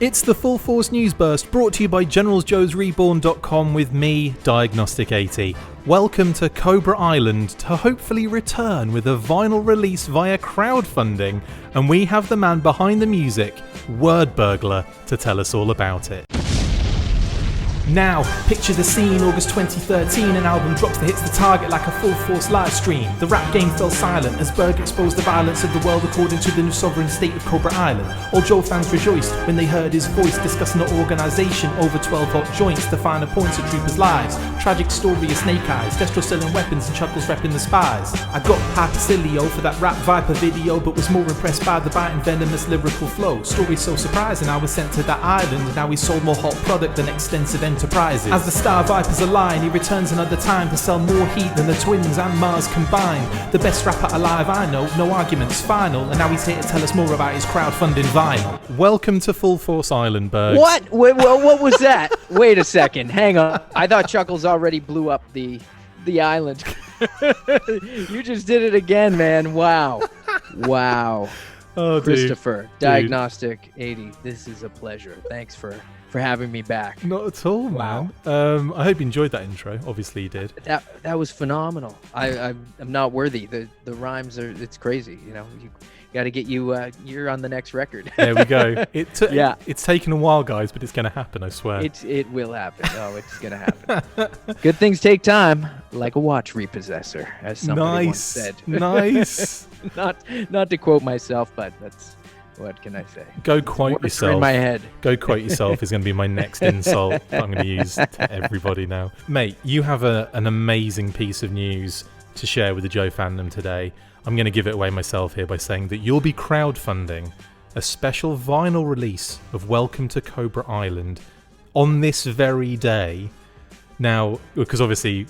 It's the Full Force News Burst brought to you by GeneralsJoes with me, Diagnostic 80. Welcome to Cobra Island to hopefully return with a vinyl release via crowdfunding, and we have the man behind the music, Wordburglar, to tell us all about it. Now, picture the scene, August 2013, an album drops that hits the target like a full force live stream. The rap game fell silent as Berg exposed the violence of the world according to the new sovereign state of Cobra Island. All Joe fans rejoiced when they heard his voice discussing the organisation over 12 hot joints to find the points of troopers' lives. Tragic story of Snake Eyes, Destro selling weapons and Chuckles repping the spies. I got Hypercilio for that rap Viper video, but was more impressed by the biting venomous lyrical flow. Story so surprising, I was sent to that island, and now he sold more hot product than extensive enterprises. As the Star Vipers align, he returns another time to sell more heat than the Twins and Mars combined. The best rapper alive I know, no arguments, final, and now he's here to tell us more about his crowdfunding vinyl. Welcome to Full Force Island, Berg. What? Wait, what was that? Wait a second, hang on. I thought Chuckles already blew up the island. You just did it again, man. Wow. Oh, Christopher, Diagnostic 80, this is a pleasure. Thanks for having me back. Not at all, man. Wow. I hope you enjoyed that intro. Obviously you did. That was phenomenal. I'm not worthy. The rhymes are, it's crazy. You know, you got to get you're on the next record. There we go. It's taken a while, guys, but it's going to happen, I swear. It will happen. Oh, it's going to happen. Good things take time, like a watch repossessor, as somebody once said. Nice. Not to quote myself, but that's, what can I say? Go quote yourself. In my head. Go quote yourself is going to be my next insult that I'm going to use to everybody now. Mate, you have an amazing piece of news to share with the Joe fandom today. I'm going to give it away myself here by saying that you'll be crowdfunding a special vinyl release of Welcome to Cobra Island on this very day. Now, because obviously,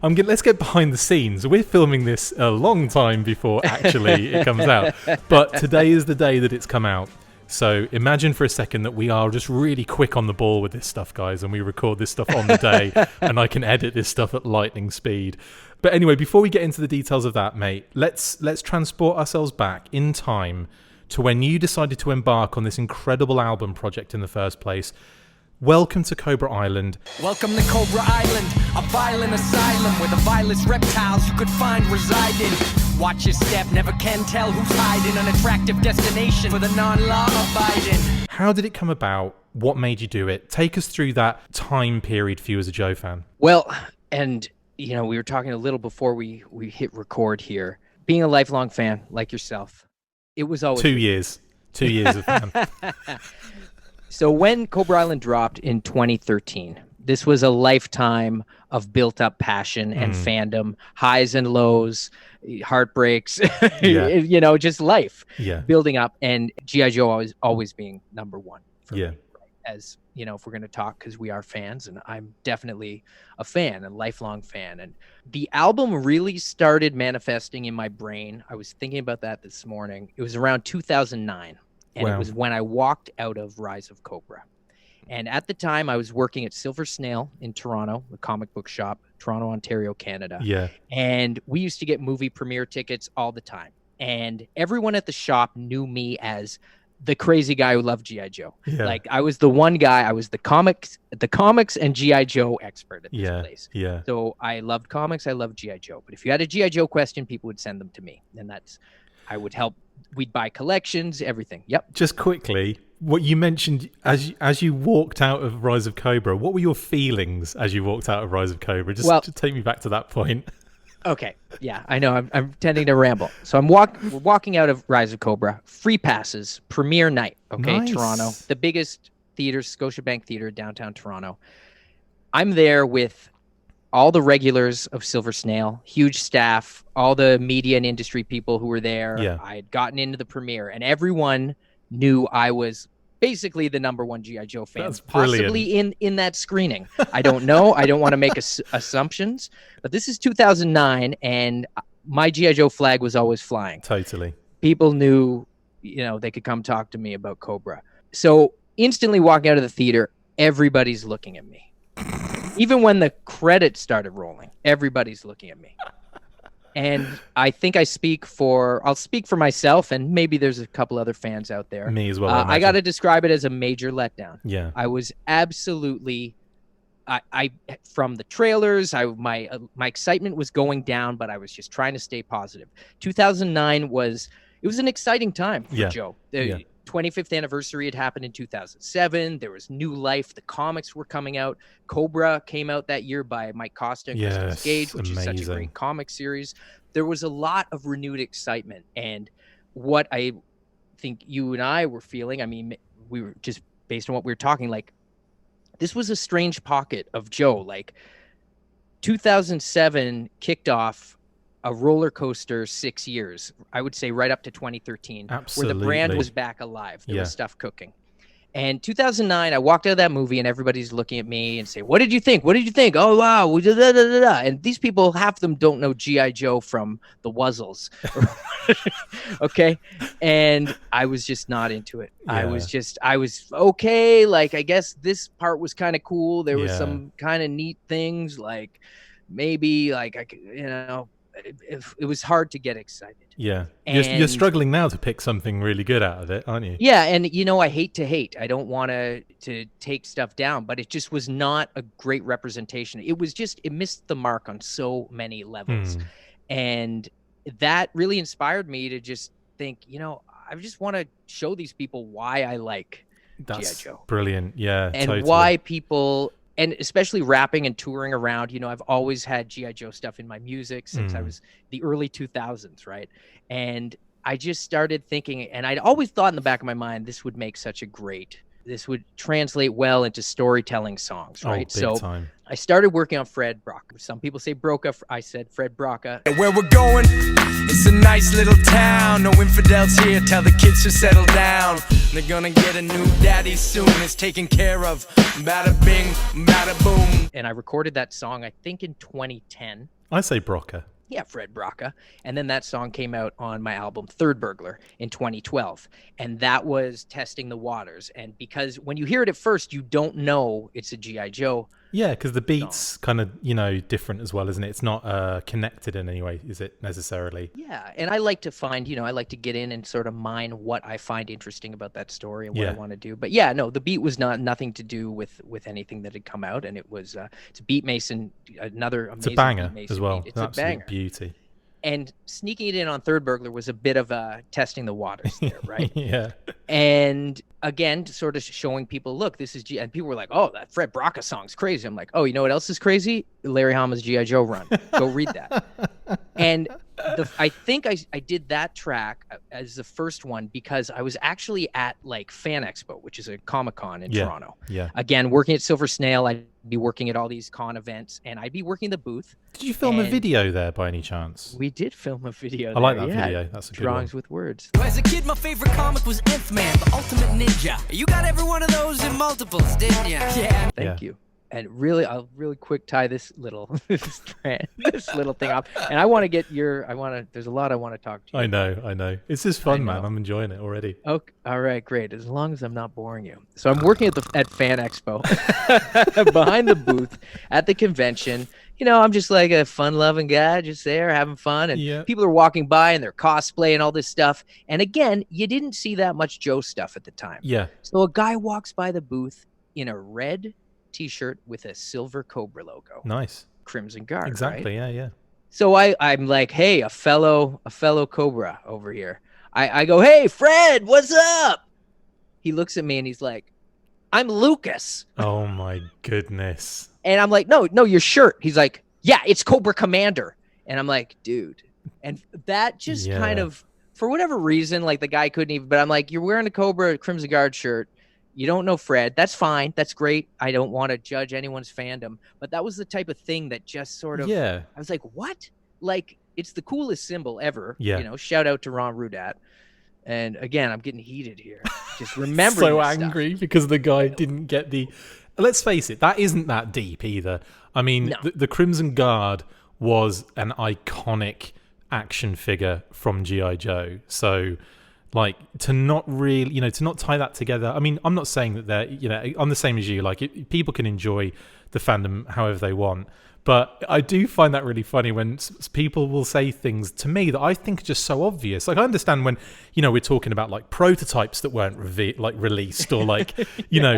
let's get behind the scenes. We're filming this a long time before actually it comes out. But today is the day that it's come out. So imagine for a second that we are just really quick on the ball with this stuff, guys, and we record this stuff on the day, and I can edit this stuff at lightning speed. But anyway, before we get into the details of that, mate, let's transport ourselves back in time to when you decided to embark on this incredible album project in the first place. Welcome to Cobra Island. Welcome to Cobra Island, a violent asylum where the vilest reptiles you could find residing. Watch your step, never can tell who's hiding. An attractive destination for the non-law abiding. How did it come about? What made you do it? Take us through that time period for you as a Joe fan. Well, and you know, we were talking a little before we hit record here. Being a lifelong fan like yourself, it was always 2 years. 2 years of fan. So when Cobra Island dropped in 2013, this was a lifetime of built-up passion and fandom, highs and lows, heartbreaks, you know, just life building up. And G.I. Joe always being number one for me, right? As, you know, if we're going to talk, because we are fans, and I'm definitely a fan, a lifelong fan. And the album really started manifesting in my brain. I was thinking about that this morning. It was around 2009. And it was when I walked out of Rise of Cobra. And at the time, I was working at Silver Snail in Toronto, the comic book shop, Toronto, Ontario, Canada. Yeah. And we used to get movie premiere tickets all the time. And everyone at the shop knew me as the crazy guy who loved G.I. Joe. Yeah. Like, I was the one guy, I was the comics and G.I. Joe expert at this place. Yeah. So I loved comics, I loved G.I. Joe. But if you had a G.I. Joe question, people would send them to me. And I would help. We'd buy collections, everything. Yep. Just quickly, what you mentioned as you walked out of Rise of Cobra, what were your feelings as you walked out of Rise of Cobra? Just take me back to that point. Okay. Yeah, I know. I'm tending to ramble. So we're walking out of Rise of Cobra. Free passes, premiere night. Okay, nice. Toronto, the biggest theater, Scotiabank Theater, downtown Toronto. I'm there with all the regulars of Silver Snail, huge staff, all the media and industry people who were there. Yeah. I had gotten into the premiere, and everyone knew I was basically the number one G.I. Joe fan, possibly in that screening. I don't know. I don't want to make assumptions, but this is 2009, and my G.I. Joe flag was always flying. Totally. People knew, you know, they could come talk to me about Cobra. So instantly walking out of the theater, everybody's looking at me. Even when the credits started rolling, everybody's looking at me. And I think I'll speak for myself, and maybe there's a couple other fans out there. Me as well. I got to describe it as a major letdown. Yeah. I was absolutely, I from the trailers, my excitement was going down, but I was just trying to stay positive. 2009 was an exciting time for Joe. The 25th anniversary had happened in 2007. There was new life. The comics were coming out. Cobra came out that year by Mike Costa and Christopher McLeod, which is such a great comic series. There was a lot of renewed excitement. And what I think you and I were feeling, I mean, we were just based on what we were talking, like, this was a strange pocket of Joe. Like, 2007 kicked off a roller coaster 6 years, I would say, right up to 2013, where the brand was back alive. There was stuff cooking. And 2009, I walked out of that movie and everybody's looking at me and say, what did you think? What did you think? Oh, wow. And these people, half of them don't know G.I. Joe from the Wuzzles. Okay. And I was just not into it. I was okay. Like, I guess this part was kind of cool. There was some kind of neat things, like maybe like, it was hard to get excited. Yeah. You're struggling now to pick something really good out of it, aren't you? Yeah. And, I hate to hate. I don't want to take stuff down, but it just was not a great representation. It was just, it missed the mark on so many levels. And that really inspired me to just think, I just want to show these people why I like G.I. Joe. Brilliant. Yeah. And totally. why people... And especially rapping and touring around, I've always had G.I. Joe stuff in my music since I was the early 2000s, right? And I just started thinking, and I'd always thought in the back of my mind, this would translate well into storytelling songs, right? Time. I started working on Fred Broca. Some people say Broca. I said Fred Broca. Where we're going, it's a nice little town. No infidels here, tell the kids to settle down. They're gonna get a new daddy soon. It's taken care of. Bada bing, bada boom. And I recorded that song, I think, in 2010. I say Broca. Yeah, Fred Broca. And then that song came out on my album Third Burglar in 2012. And that was testing the waters. And because when you hear it at first, you don't know it's a G.I. Joe. Yeah, because the beat's kind of, different as well, isn't it? It's not connected in any way, is it, necessarily? Yeah, and I like to find, I like to get in and sort of mine what I find interesting about that story and what I want to do. But yeah, no, the beat was nothing to do with anything that had come out. And it was, it's Beat Mason, another amazing. It's a banger Beat Mason as well. Beat. It's a banger. Beauty. And sneaking it in on Third Burglar was a bit of a testing the waters there, right? Yeah. And again, sort of showing people, look, this is and people were like, oh, that Fred Broca song's crazy. I'm like, oh, you know what else is crazy? Larry Hama's G.I. Joe run. Go read that. And I think I did that track as the first one because I was actually at like Fan Expo, which is a Comic-Con in Toronto. Yeah. Again, working at Silver Snail, I'd be working at all these con events, and I'd be working the booth. Did you film a video there by any chance? We did film a video. I like that video. That's a good Drawings one. with words. As a kid, my favorite comic was Nth Man, the Ultimate Ninja. You got every one of those in multiples, didn't you? Yeah. Thank you. And really, I'll really quick tie this little this little thing up. And I want to get there's a lot I want to talk to you. I know. It's just fun, man. I'm enjoying it already. Okay. All right, great. As long as I'm not boring you. So I'm working at Fan Expo behind the booth at the convention. I'm just like a fun-loving guy, just there having fun. And people are walking by and they're cosplaying all this stuff. And again, you didn't see that much Joe stuff at the time. Yeah. So a guy walks by the booth in a red T-shirt with a silver Cobra logo. Nice. Crimson Guard. Exactly. Right? Yeah. So I'm like, hey, a fellow Cobra over here. I go, hey, Fred, what's up? He looks at me and he's like, I'm Lucas. Oh my goodness. And I'm like, no, your shirt. He's like, yeah, it's Cobra Commander. And I'm like, dude. And that just kind of, for whatever reason, like the guy couldn't even, but I'm like, you're wearing a Cobra Crimson Guard shirt. You don't know Fred. That's fine. That's great. I don't want to judge anyone's fandom. But that was the type of thing that just sort of, I was like, what? Like, it's the coolest symbol ever. Yeah. Shout out to Ron Rudat. And again, I'm getting heated here. Just remembering so angry because the guy didn't get the... Let's face it, that isn't that deep either. I mean, the Crimson Guard was an iconic action figure from G.I. Joe. So... like, to not really, to not tie that together. I mean, I'm not saying that they're, I'm the same as you. Like, people can enjoy the fandom however they want. But I do find that really funny when people will say things to me that I think are just so obvious. Like, I understand when, we're talking about like prototypes that weren't released, or like,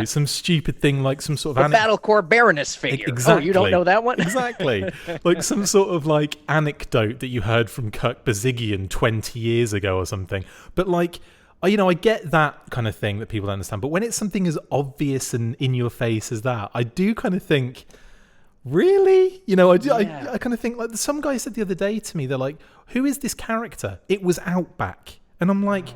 some stupid thing like some sort of Battlecore Baroness figure. Exactly. Oh, you don't know that one? Exactly. Like some sort of like anecdote that you heard from Kirk Bazigian 20 years ago or something. But like, I get that kind of thing that people don't understand. But when it's something as obvious and in your face as that, I do kind of think, really? I kind of think, like, some guy said the other day to me, they're like, who is this character? It was Outback. And I'm like,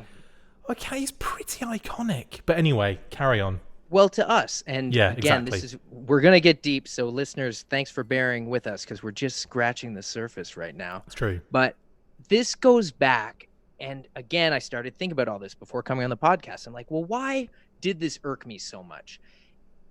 okay, he's pretty iconic. But anyway, carry on. Well, to us. And again, exactly. We're going to get deep. So listeners, thanks for bearing with us, because we're just scratching the surface right now. It's true. But this goes back. And again, I started thinking about all this before coming on the podcast. I'm like, well, why did this irk me so much?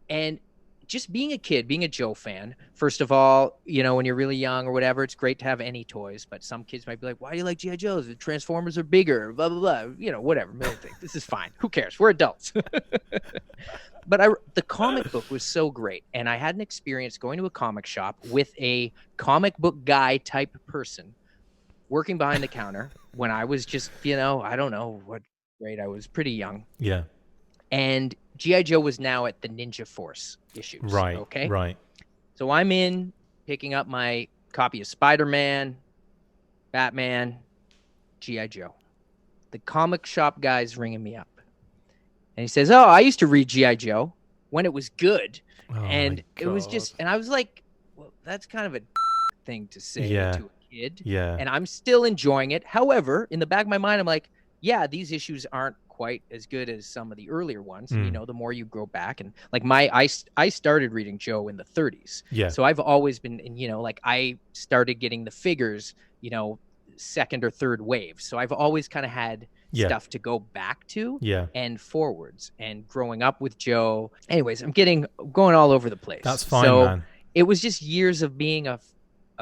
And just being a kid, being a Joe fan, first of all, when you're really young or whatever, it's great to have any toys. But some kids might be like, why do you like G.I. Joes? The Transformers are bigger, blah, blah, blah. Whatever. This is fine. Who cares? We're adults. But the comic book was so great. And I had an experience going to a comic shop with a comic book guy type person working behind the counter when I was just, I don't know what grade. I was pretty young. Yeah. And G.I. Joe was now at the Ninja Force issues. Right. Okay. Right. So I'm in picking up my copy of Spider-Man, Batman, G.I. Joe. The comic shop guy's ringing me up. And he says, I used to read G.I. Joe when it was good. And it was just, and I was like, well, that's kind of a thing to say to a kid. Yeah. And I'm still enjoying it. However, in the back of my mind, I'm like, yeah, these issues aren't quite as good as some of the earlier ones. The more you grow back, and like I started reading Joe in the 30s. Yeah. So I've always been, like I started getting the figures, second or third wave. So I've always kind of had stuff to go back to and forwards, and growing up with Joe. Anyways, I'm going all over the place. That's fine, so man. It was just years of being a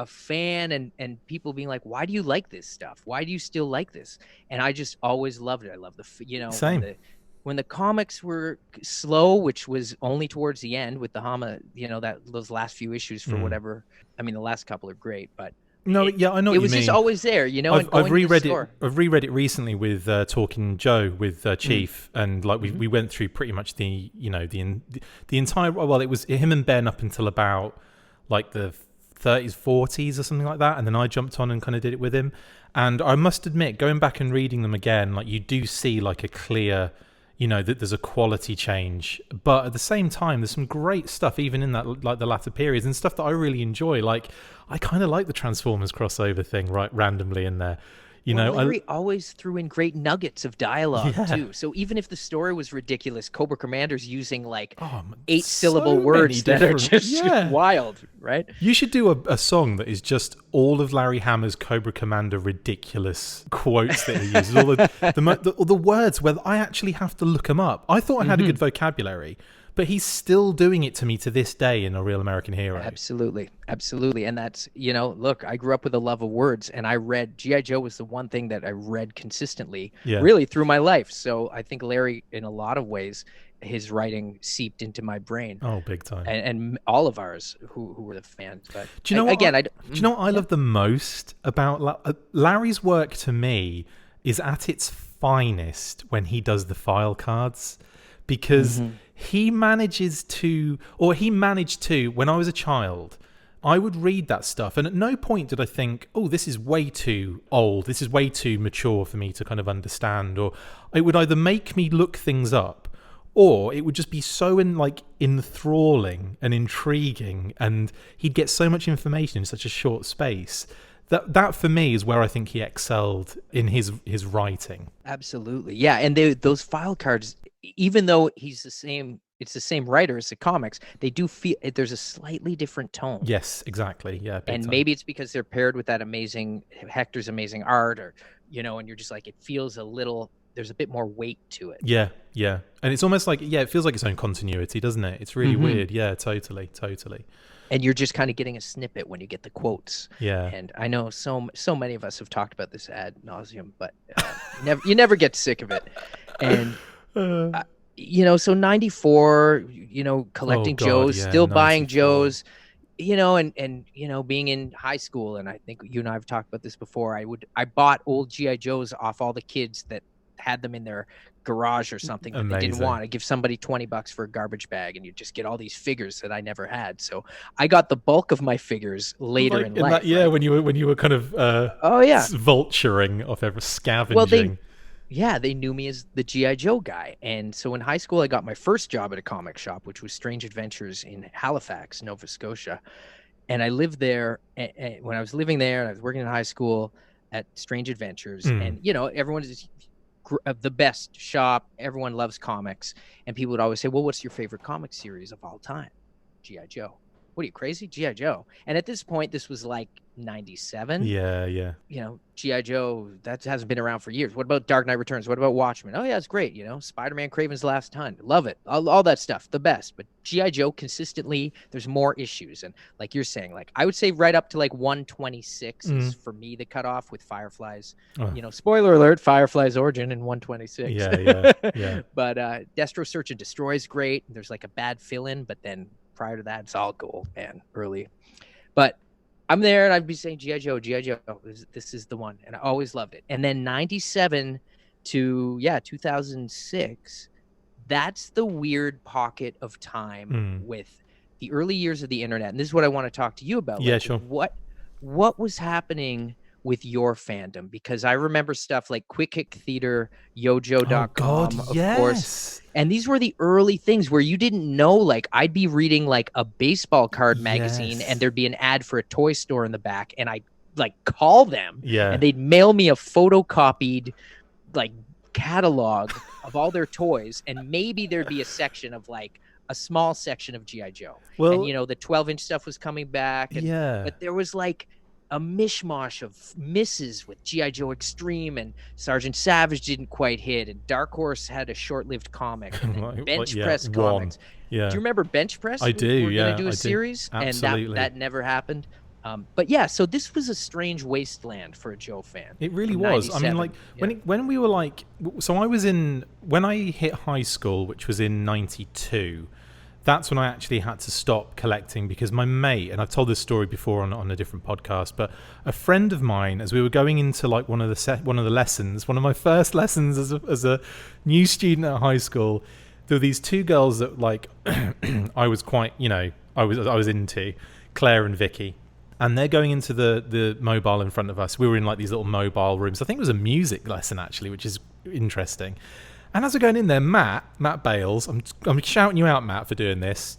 fan and people being like, why do you like this stuff? Why do you still like this? And I just always loved it. I love Same. When the comics were slow, which was only towards the end with the Hama, those last few issues for whatever. I mean, the last couple are great, but no, I know what you mean. It was just always there, I've reread it. I've reread it recently with Talking Joe with Chief, and like we went through pretty much the entire. Well, it was him and Ben up until about like the 30s, 40s or something like that, and then I jumped on and kind of did it with him. And I must admit, going back and reading them again, like you do see like a clear, that there's a quality change, but at the same time there's some great stuff even in that, like the latter periods, and stuff that I really enjoy. Like I kind of like the Transformers crossover thing right randomly in there. Larry always threw in great nuggets of dialogue too. So even if the story was ridiculous, Cobra Commander's using like 8-syllable words that are just wild, right? You should do a song that is just all of Larry Hammer's Cobra Commander ridiculous quotes that he uses. all the words where I actually have to look them up. I thought I had a good vocabulary, but he's still doing it to me to this day in A Real American Hero. Absolutely. And that's, look, I grew up with a love of words, and I read G.I. Joe was the one thing that I read consistently really through my life. So I think Larry, in a lot of ways, his writing seeped into my brain. Oh, big time. And all of ours who were the fans. But do you know what I love the most about Larry's work to me is at its finest when he does the file cards, because he managed to, when I was a child, I would read that stuff, and at no point did I think, oh, this is way too old, this is way too mature for me to kind of understand, or it would either make me look things up, or it would just be so enthralling and intriguing, and he'd get so much information in such a short space. That for me is where I think he excelled in his writing. Absolutely. Yeah, and those file cards, even though it's the same writer as the comics, they do feel there's a slightly different tone. Yes, exactly. Yeah. And maybe it's because they're paired with that Hector's amazing art, or and you're just like, it feels there's a bit more weight to it. Yeah. And it's almost like, it feels like its own continuity, doesn't it? It's really weird. Yeah, totally. And you're just kind of getting a snippet when you get the quotes. Yeah. And I know so many of us have talked about this ad nauseum, but you never get sick of it. And so 94, collecting Joes, still buying Joes. and being in high school, and I think you and I have talked about this before, I bought old GI Joes off all the kids that had them in their garage or something that they didn't want. I give somebody $20 for a garbage bag, and you just get all these figures that I never had. So I got the bulk of my figures later in life. When you were kind of vulturing off every scavenging. Well, they knew me as the G.I. Joe guy. And so in high school, I got my first job at a comic shop, which was Strange Adventures in Halifax, Nova Scotia. And I lived there. And when I was living there, and I was working in high school at Strange Adventures. And, everyone is the best shop. Everyone loves comics. And people would always say, well, what's your favorite comic series of all time? G.I. Joe. What are you, crazy? G.I. Joe. And at this point, this was like 97. Yeah. G.I. Joe, that hasn't been around for years. What about Dark Knight Returns? What about Watchmen? Oh, yeah, it's great. Spider-Man, Kraven's Last Hunt. Love it. All that stuff, the best. But G.I. Joe, consistently, there's more issues. And like you're saying, I would say right up to 126 is for me the cutoff with Firefly's. Spoiler alert, Firefly's origin in 126. Yeah. But Destro Search and Destroy is great. There's a bad fill-in, but then prior to that, it's all gold, man, early. But I'm there, and I'd be saying, G.I. Joe, this is the one. And I always loved it. And then 97 to, 2006, that's the weird pocket of time with the early years of the internet. And this is what I want to talk to you about. Yeah, sure. What was happening with your fandom? Because I remember stuff like Quick Hit Theater, Yojo.com, of course. And these were the early things where you didn't know, I'd be reading a baseball card magazine and there'd be an ad for a toy store in the back, and I'd call them and they'd mail me a photocopied catalog of all their toys, and maybe there'd be a section of a small section of G.I. Joe. Well, and the 12-inch stuff was coming back. But there was a mishmash of misses with G.I. Joe Extreme, and Sergeant Savage didn't quite hit, and Dark Horse had a short-lived comic, and Bench Press comics. Yeah. Do you remember Bench Press? I do, We're going to do a series, and that never happened. So this was a strange wasteland for a Joe fan. It really was. I mean, when we were when I hit high school, which was in 92, that's when I actually had to stop collecting, because my mate, and I've told this story before on a different podcast, but a friend of mine, as we were going into one of the lessons, one of my first lessons as a new student at high school, there were these two girls that I was quite, I was into, Claire and Vicky. And they're going into the mobile in front of us. We were in these little mobile rooms. I think it was a music lesson actually, which is interesting. And as we're going in there, Matt Bales, I'm shouting you out, Matt, for doing this.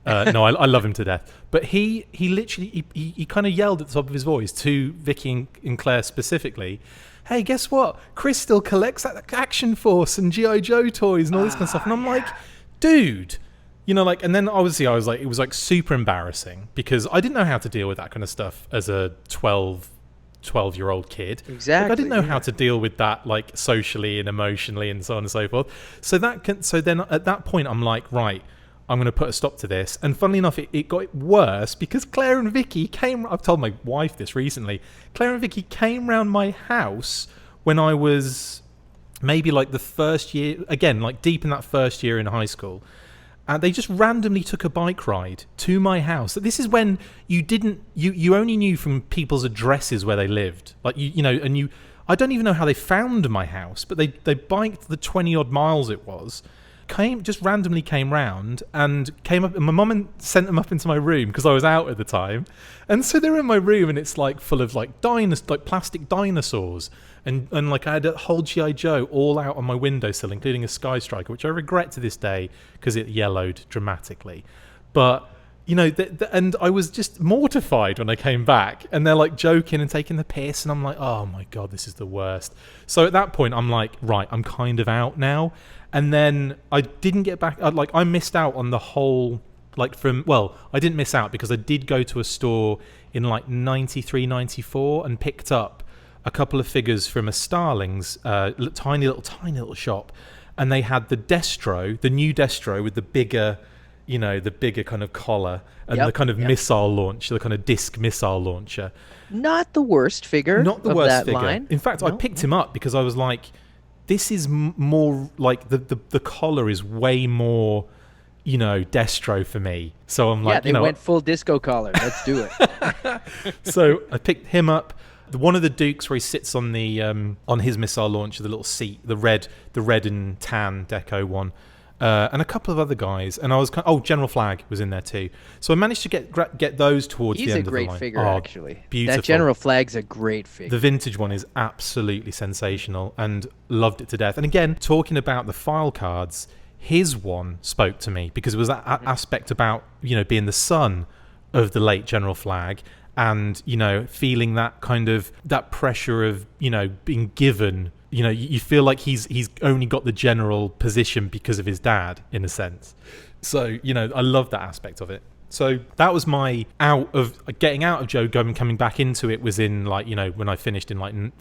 No, I love him to death. But he literally, he kind of yelled at the top of his voice to Vicky and Claire specifically, hey, guess what? Chris still collects Action Force and G.I. Joe toys and all this kind of stuff. And I'm like, dude, and then obviously I was it was super embarrassing, because I didn't know how to deal with that kind of stuff as a 12-year-old kid. Exactly. I didn't know how to deal with that socially and emotionally and so on and so forth. So then at that point I'm right, I'm going to put a stop to this. And funnily enough, it got worse, because Claire and Vicky I've told my wife this recently, Claire and Vicky came round my house when I was maybe the first year, again, deep in that first year in high school. And they just randomly took a bike ride to my house. This is when you only knew from people's addresses where they lived. I don't even know how they found my house, but they biked the 20-odd miles it was, just randomly came round and came up, and my mum sent them up into my room because I was out at the time. And so they're in my room, and it's full of plastic dinosaurs. And I had a whole G.I. Joe all out on my windowsill, including a Sky Striker, which I regret to this day because it yellowed dramatically. But, and I was just mortified when I came back, and they're joking and taking the piss, and I'm like, oh my God, this is the worst. So at that point, I'm right, I'm kind of out now. And then I didn't get back, I missed out on the whole, I didn't miss out because I did go to a store in 93, 94 and picked up a couple of figures from a Starling's tiny little shop, and they had the Destro, the new Destro with the bigger kind of collar and the kind of missile launcher, the kind of disc missile launcher. Not the worst figure. Not the of worst that figure. Line. In fact, I picked him up because I was like, this is more the collar is way more Destro for me. So I'm like, they went full disco collar. Let's do it. So I picked him up. One of the Dukes where he sits on the on his missile launcher, the little seat, the red and tan deco one, and a couple of other guys. And I was General Flag was in there too. So I managed to get those towards the end of the line. He's a great figure, actually. Beautiful. That General Flag's a great figure. The vintage one is absolutely sensational, and loved it to death. And again, talking about the file cards, his one spoke to me because it was that aspect about being the son of the late General Flag. And, feeling that kind of that pressure of, being given, you feel like he's only got the general position because of his dad, in a sense. So, I love that aspect of it. So that was my getting out of Joe and coming back into it was in when I finished in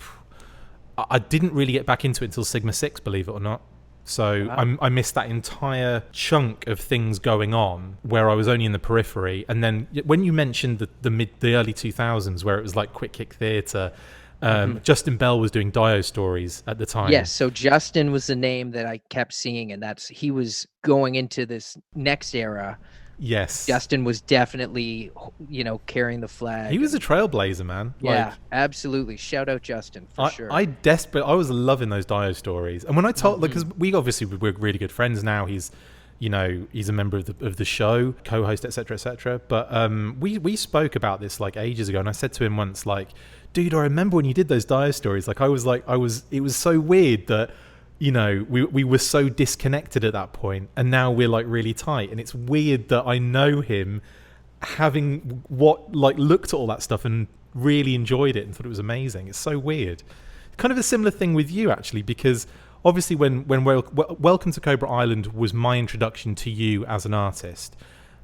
I didn't really get back into it until Sigma 6, believe it or not. So wow. I missed that entire chunk of things going on where I was only in the periphery. And then when you mentioned the early 2000s where it was like Quick Kick Theatre, Justin Bell was doing Dio stories at the time. Yes, so Justin was the name that I kept seeing, and he was going into this next era. Yes. Justin was definitely, carrying the flag. He was a trailblazer, man. Yeah, absolutely. Shout out Justin for sure. I was loving those Dio stories. And when I told, because we're really good friends now. He's a member of the show, co-host, etc., etc. But we spoke about this ages ago, and I said to him once, dude, I remember when you did those Dio stories. It was so weird that. We were so disconnected at that point, and now we're really tight, and it's weird that I know him having looked at all that stuff and really enjoyed it and thought it was amazing. It's so weird. Kind of a similar thing with you, actually, because obviously when Welcome to Cobra Island was my introduction to you as an artist,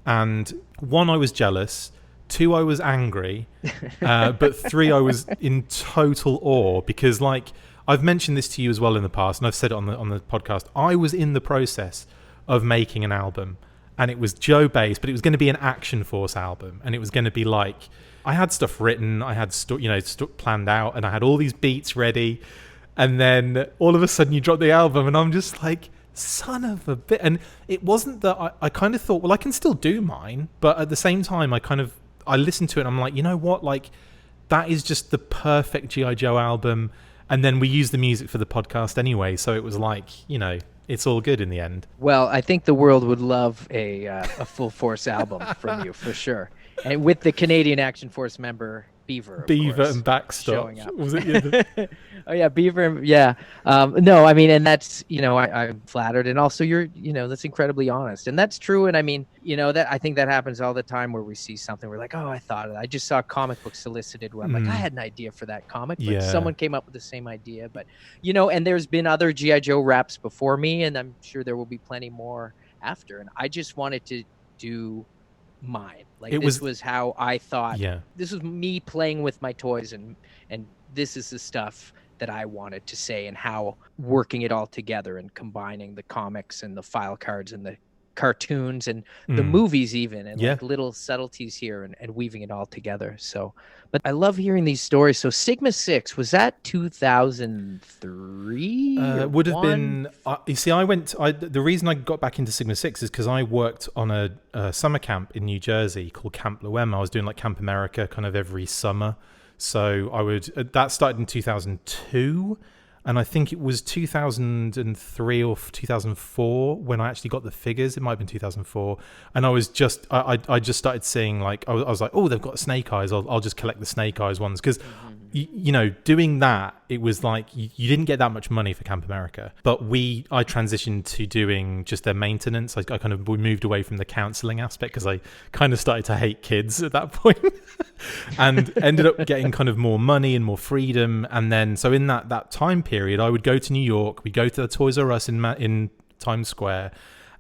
and 1, I was jealous, 2, I was angry, but 3, I was in total awe because I've mentioned this to you as well in the past, and I've said it on the podcast. I was in the process of making an album, and it was Joe based, but it was going to be an Action Force album, and it was going to be I had stuff written, I had planned out, and I had all these beats ready, and then all of a sudden you drop the album, and I'm just like, son of a bit. And it wasn't that I kind of thought, well, I can still do mine, but at the same time, I listened to it, and I'm like, you know what, that is just the perfect G.I. Joe album. And then we used the music for the podcast anyway, so it was it's all good in the end. Well, I think the world would love a full force album from you for sure, and with the Canadian Action Force member Beaver and Backstop. Was it? Yeah, oh yeah, Beaver. Yeah. No, I mean, and that's I'm flattered, and also you're that's incredibly honest, and that's true. And I mean, that I think that happens all the time where we see something we're like, oh, I thought of that. I just saw a comic book solicited where I'm like, I had an idea for that comic, but someone came up with the same idea. But and there's been other G.I. Joe raps before me, and I'm sure there will be plenty more after. And I just wanted to do mine. This was how I thought. Yeah. This was me playing with my toys, and this is the stuff that I wanted to say, and how working it all together and combining the comics and the file cards and the cartoons and the movies even, and little subtleties here, and weaving it all together. So, but I love hearing these stories. So Sigma 6, was that 2003? Would have been. You see, the reason I got back into Sigma 6 is because I worked on a summer camp in New Jersey called Camp Loem. I was doing Camp America kind of every summer. So that started in 2002. And I think it was 2003 or 2004 when I actually got the figures. It might have been 2004. And I just started seeing I was like, oh, they've got snake eyes. I'll just collect the snake eyes ones. Because, doing that, it was you didn't get that much money for Camp America. But I transitioned to doing just their maintenance. We moved away from the counseling aspect because I kind of started to hate kids at that point. And ended up getting kind of more money and more freedom. And then, so in that time period, I would go to New York. We'd go to the Toys R Us in Times Square,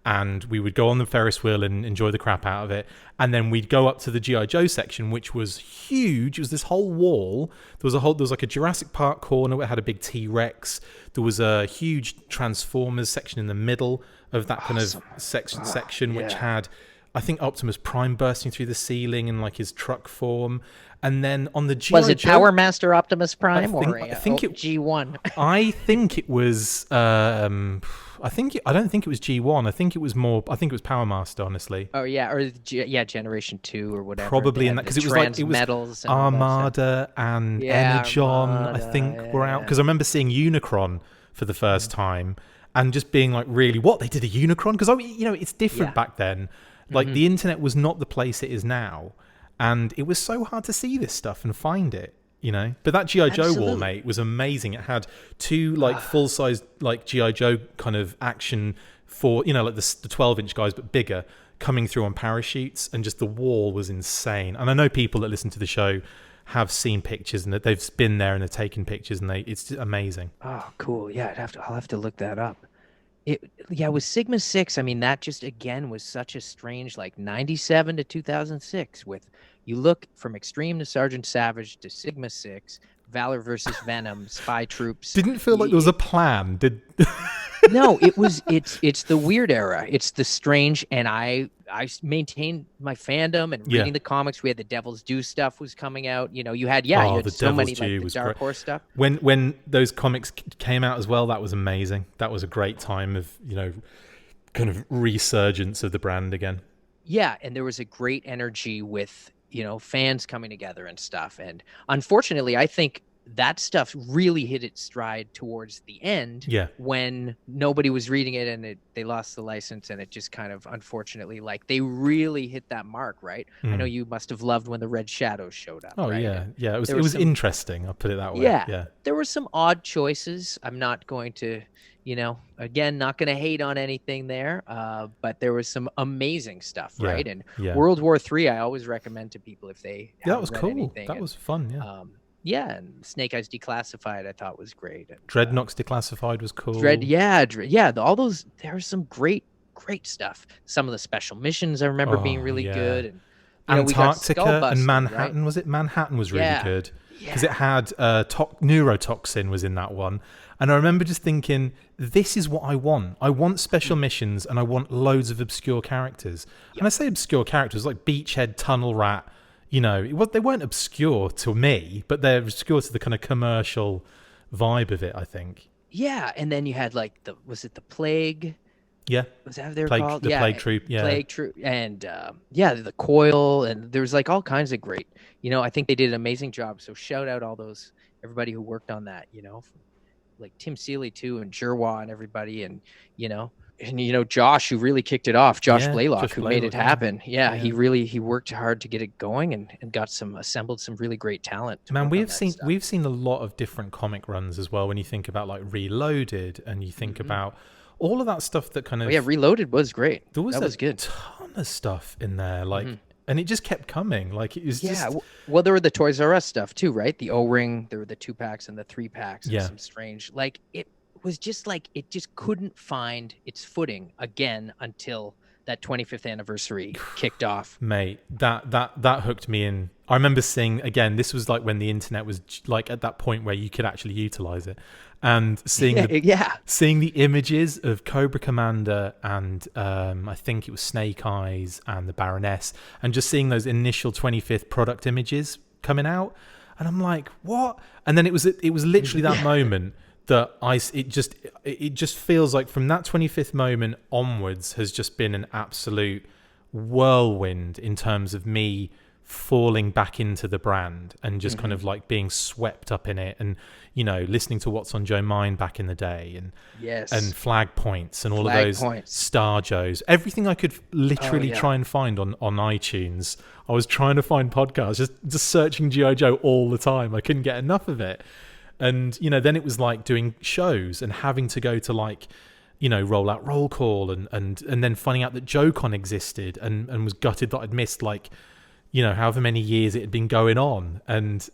and we would go on the Ferris wheel and enjoy the crap out of it. And then we'd go up to the G.I. Joe section, which was huge. It was this whole wall. There was a Jurassic Park corner. It had a big T-Rex. There was a huge Transformers section in the middle of that kind of section, which had I think Optimus Prime bursting through the ceiling in like his truck form, and then on the G.I. Was it Joe, Power Master Optimus Prime I think it G1? I think it was. I don't think it was G1. I think it was more. I think it was Power Master, honestly. Oh yeah, or Generation 2 or whatever. Probably in that, because it was like Armada and Energon. Armada, I think were out, because I remember seeing Unicron for the first time and just being like, really, what, they did a Unicron? Because it's different back then. Like the internet was not the place it is now, and it was so hard to see this stuff and find it. But that G.I. Joe wall, mate, was amazing. It had two like full-size like G.I. Joe kind of action for, like the 12-inch guys, but bigger, coming through on parachutes, and just the wall was insane. And I know people that listen to the show have seen pictures and that they've been there and they've taken pictures, and it's amazing. Oh, cool. Yeah, I'll have to look that up. With Sigma 6, I mean, that just again was such a strange, like 97 to 2006 with, you look from Extreme to Sergeant Savage to Sigma 6, Valor versus Venom, Spy Troops. Didn't feel like there was a plan, did? No, it's the weird era. It's the strange, and I maintained my fandom and reading the comics. We had the Devil's Due stuff was coming out. You had you had so many like the Dark Horse stuff. When those comics came out as well, that was amazing. That was a great time of kind of resurgence of the brand again. Yeah, and there was a great energy with fans coming together and stuff. And unfortunately, I think that stuff really hit its stride towards the end, when nobody was reading it and they lost the license, and it just kind of, unfortunately, like, they really hit that mark, right? I know you must have loved when the Red Shadows showed up. Oh, right? Yeah. It was interesting, I'll put it that way. Yeah. There were some odd choices. I'm not going to, again, not going to hate on anything there, but there was some amazing stuff, right? And World War III, I always recommend to people if they that was cool. Anything. That was fun, yeah, and Snake Eyes Declassified I thought was great. And, Dreadnoks Declassified was cool. All those, there was some great stuff. Some of the special missions I remember being really good. And Antarctica and Manhattan, right? Was it? Manhattan was really good, because it had neurotoxin was in that one. And I remember just thinking, this is what I want. I want special missions, and I want loads of obscure characters. And I say obscure characters like Beachhead, Tunnel Rat. They weren't obscure to me, but they're obscure to the kind of commercial vibe of it, I think. Yeah, and then you had like was it the Plague? Yeah. Was that what they were called? The Plague Troop, yeah. Plague Troop, and the Coil, and there was like all kinds of great. I think they did an amazing job. So shout out everybody who worked on that. Like Tim Seeley too, and Jerwa and everybody, and Josh, who really kicked it off, Josh Blaylock, who made it happen. He worked hard to get it going, and assembled some really great talent. Man, we've seen a lot of different comic runs as well. When you think about like Reloaded, and you think about all of that stuff that kind of Reloaded was great. There was a good ton of stuff in there, like, and it just kept coming. Like, it was just well, there were the Toys R Us stuff too, right? The O-ring, there were the 2-packs and the 3-packs, and some strange, like, it was just like, it just couldn't find its footing again until that 25th anniversary kicked off. Mate, that hooked me in. I remember seeing, again, this was like when the internet was like at that point where you could actually utilize it, and seeing the images of Cobra Commander and I think it was Snake Eyes and the Baroness, and just seeing those initial 25th product images coming out, and I'm like, what? And then it was literally that moment that it just feels like from that 25th moment onwards has just been an absolute whirlwind in terms of me falling back into the brand and just kind of like being swept up in it, and listening to What's on Joe Mind back in the day, and Flag Points and all of those Star Joes, everything I could literally try and find on iTunes. I was trying to find podcasts, just searching G.I. Joe all the time. I couldn't get enough of it. And, then it was like doing shows and having to go to like, roll out roll call and then finding out that JoeCon existed and was gutted that I'd missed like, however many years it had been going on, and,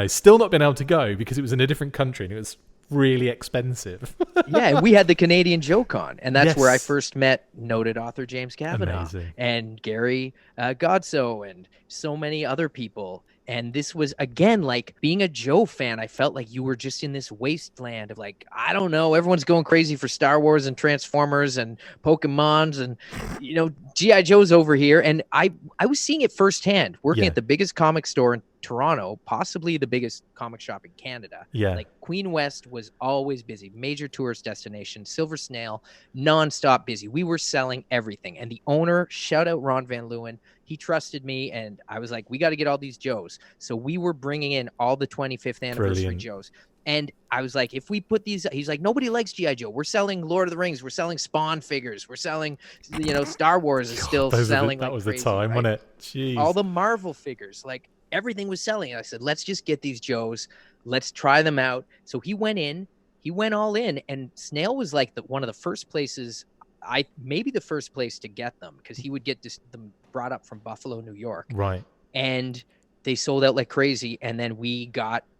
still not been able to go because it was in a different country and it was really expensive. Yeah, we had the Canadian JoeCon, and that's where I first met noted author James Kavanaugh and Gary Godso and so many other people. And this was, again, like being a Joe fan, I felt like you were just in this wasteland of like, I don't know, everyone's going crazy for Star Wars and Transformers and Pokemons and, you know, G.I. Joe's over here. And I was seeing it firsthand, working at the biggest comic store in Toronto, possibly the biggest comic shop in Canada. Yeah. Like Queen West was always busy, major tourist destination, Silver Snail, nonstop busy. We were selling everything. And the owner, shout out Ron Van Leeuwen, he trusted me, and I was like, we got to get all these Joes. So we were bringing in all the 25th anniversary Joes. And I was like, if we put these, he's like, nobody likes G.I. Joe. We're selling Lord of the Rings. We're selling Spawn figures. We're selling, you know, Star Wars is still selling. That like was crazy, the time, right? wasn't it? Jeez. All the Marvel figures, like everything was selling. And I said, let's just get these Joes. Let's try them out. So he went all in, and Snail was like one of the first places, maybe the first place to get them, because he would get them brought up from Buffalo, New York. Right. And they sold out like crazy. And then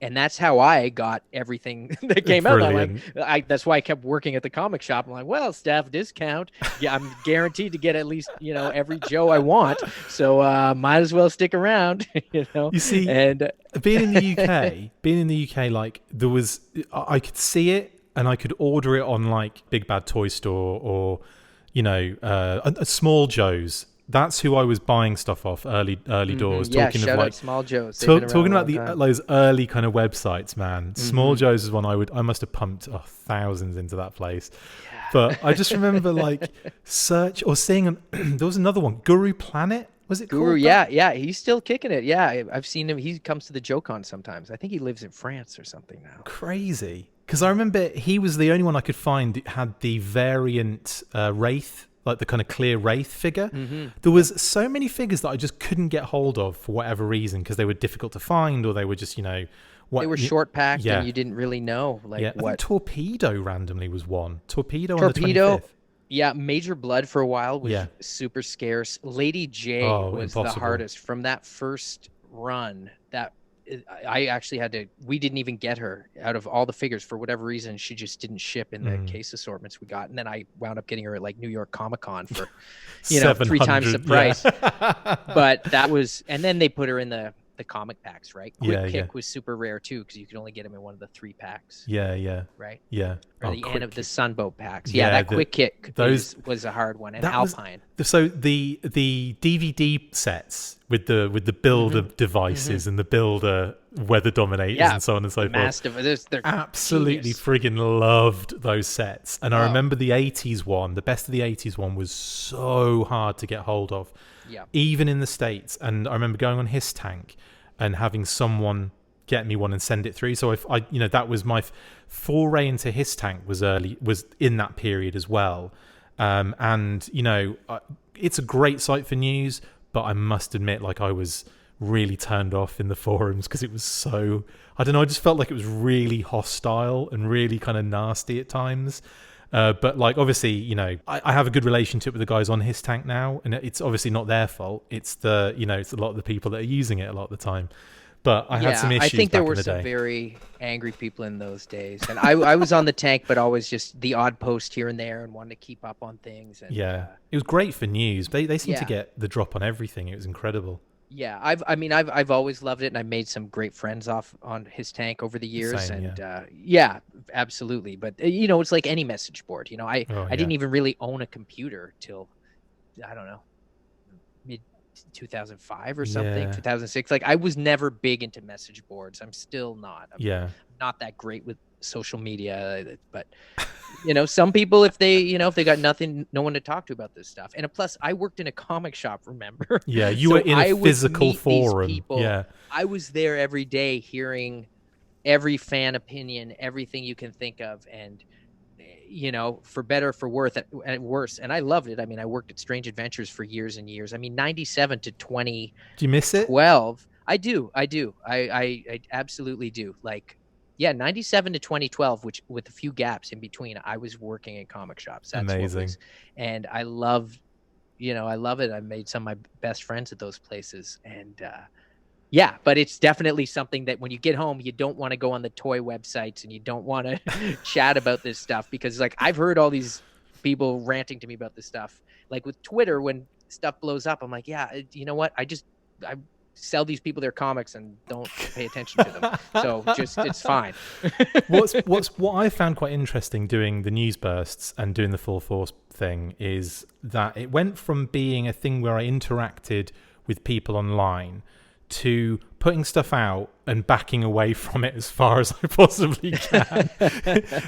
and that's how I got everything that came out. That's why I kept working at the comic shop. I'm like, well, staff discount. Yeah, I'm guaranteed to get at least, you know, every Joe I want. So might as well stick around, you know. You see, and being in the UK, like I could see it, and I could order it on like Big Bad Toy Store or, you know, a Small Joe's. That's who I was buying stuff off early doors. Yeah, talking shout of like out Small Joe's. Talking about those early kind of websites, man. Small Joe's is one I must have pumped thousands into that place. Yeah. But I just remember like seeing there was another one, Guru Planet. Was it Guru? Called yeah, he's still kicking it. Yeah, I've seen him. He comes to the JoeCon sometimes. I think he lives in France or something now. Crazy, because I remember he was the only one I could find that had the variant Wraith, like the kind of clear Wraith figure. There was so many figures that I just couldn't get hold of for whatever reason, because they were difficult to find, or they were just, you know, they were short packed, and you didn't really know like what. I think Torpedo randomly was one. Torpedo on the 25th. Yeah, Major Blood for a while was super scarce. Lady J was impossible. The hardest from that first run. That I actually we didn't even get her out of all the figures for whatever reason. She just didn't ship in the case assortments we got. And then I wound up getting her at like New York Comic Con for, 3 times the price. But that was, and then they put her in the comic packs, right? Quick Kick was super rare too, because you could only get them in one of the 3 packs. Right? Yeah. Or the end of the Sunboat packs. Yeah, that Quick Kick was a hard one. And Alpine. So the DVD sets with the builder devices and the builder weather dominators and so on and so forth. They're absolutely friggin' loved those sets. And I remember the 80s one, the best of the 80s one was so hard to get hold of. Yeah. Even in the States. And I remember going on His Tank and having someone get me one and send it through. So if I that was my foray into His Tank was in that period as well. And it's a great site for news, but I must admit, like, I was really turned off in the forums because it was so, I don't know, I just felt like it was really hostile and really kind of nasty at times. But like, obviously, I have a good relationship with the guys on His Tank now, and it's obviously not their fault. It's it's a lot of the people that are using it a lot of the time. But I had some issues. I think there were the some day. Very angry people in those days, and I was on the tank, but always just the odd post here and there, and wanted to keep up on things. And, it was great for news. They seem to get the drop on everything. It was incredible. Yeah, I've always loved it, and I made some great friends on His Tank over the years. Same, absolutely. But it's like any message board. I didn't even really own a computer till, I don't know, mid 2005 or something, 2006. Like, I was never big into message boards. I'm still not. I'm not that great with social media, but some people, if they got no one to talk to about this stuff. And plus, I worked in a comic shop, remember? Yeah, you were in a physical forum. Yeah, I was there every day hearing every fan opinion, everything you can think of, and for better, for worse. And I loved it. I mean, I worked at Strange Adventures for years and years. I mean, 97 to 20. Do you miss it? 12. I do. I absolutely do. Like, 97 to 2012, which with a few gaps in between, I was working in comic shops. That's amazing. And I love it. I made some of my best friends at those places. And, but it's definitely something that when you get home, you don't want to go on the toy websites and you don't want to chat about this stuff, because like I've heard all these people ranting to me about this stuff. Like with Twitter, when stuff blows up, I'm like, you know what? sell these people their comics and don't pay attention to them. So just, it's fine. What I found quite interesting doing the news bursts and doing the full force thing is that it went from being a thing where I interacted with people online to putting stuff out and backing away from it as far as I possibly can.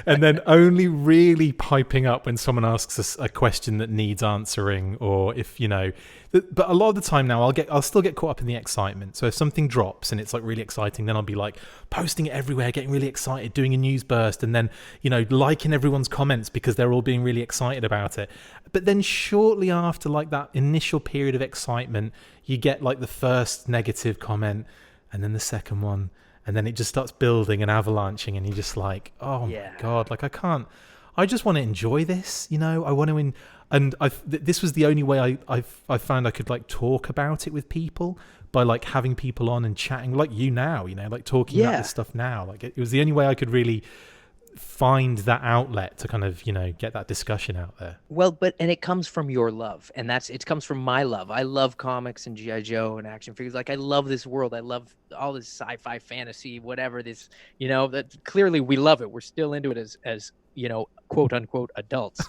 And then only really piping up when someone asks us a question that needs answering, or if, you know, but a lot of the time now I'll still get caught up in the excitement. So if something drops and it's like really exciting, then I'll be like posting it everywhere, getting really excited, doing a news burst, and then, you know, liking everyone's comments because they're all being really excited about it. But then shortly after like that initial period of excitement, you get like the first negative comment and then the second one, and then it just starts building and avalanching, and you're just like, oh my God, like I just want to enjoy this, you know, I want to, and this was the only way I found I could like talk about it with people, by like having people on and chatting like you now, you know, like talking about this stuff now. Like it was the only way I could really find that outlet to kind of, you know, get that discussion out there. Well, and it comes from your love, and it comes from my love. I love comics and G.I. Joe and action figures. Like, I love this world. I love all this sci-fi, fantasy, whatever this, you know, that clearly we love it. We're still into it as you know, quote unquote adults.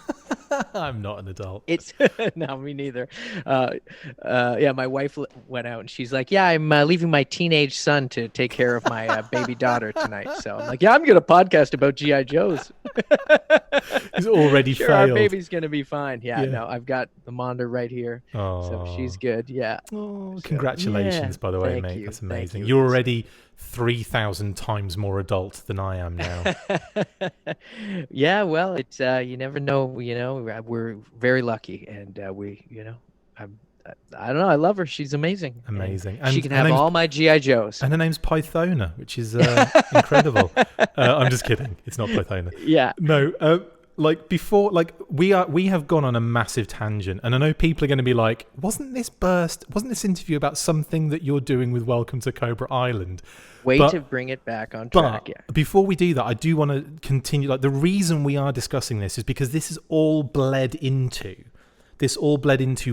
I'm not an adult. It's no, me neither. Yeah, my wife went out and she's like, yeah, I'm leaving my teenage son to take care of my baby daughter tonight. So I'm like, yeah, I'm going to podcast about G.I. Joes. He's already sure, failed. Our baby's going to be fine. Yeah, no, I've got the monitor right here. Oh. So she's good. Yeah. Oh, congratulations, by the way, mate. You. That's amazing. You. You're already 3,000 times more adult than I am now. Yeah, well, it's you never know. You know, we're very lucky, and we, you know, I don't know. I love her. She's amazing. Amazing. And she can have all my G.I. Joes. And her name's Pythona, which is incredible. I'm just kidding. It's not Pythona. Yeah. No. Like before, like we have gone on a massive tangent, and I know people are going to be like, wasn't this interview about something that you're doing with Welcome to Cobra Island? To bring it back on track. Yeah. Before we do that, I do want to continue. Like, the reason we are discussing this is because this is all bled into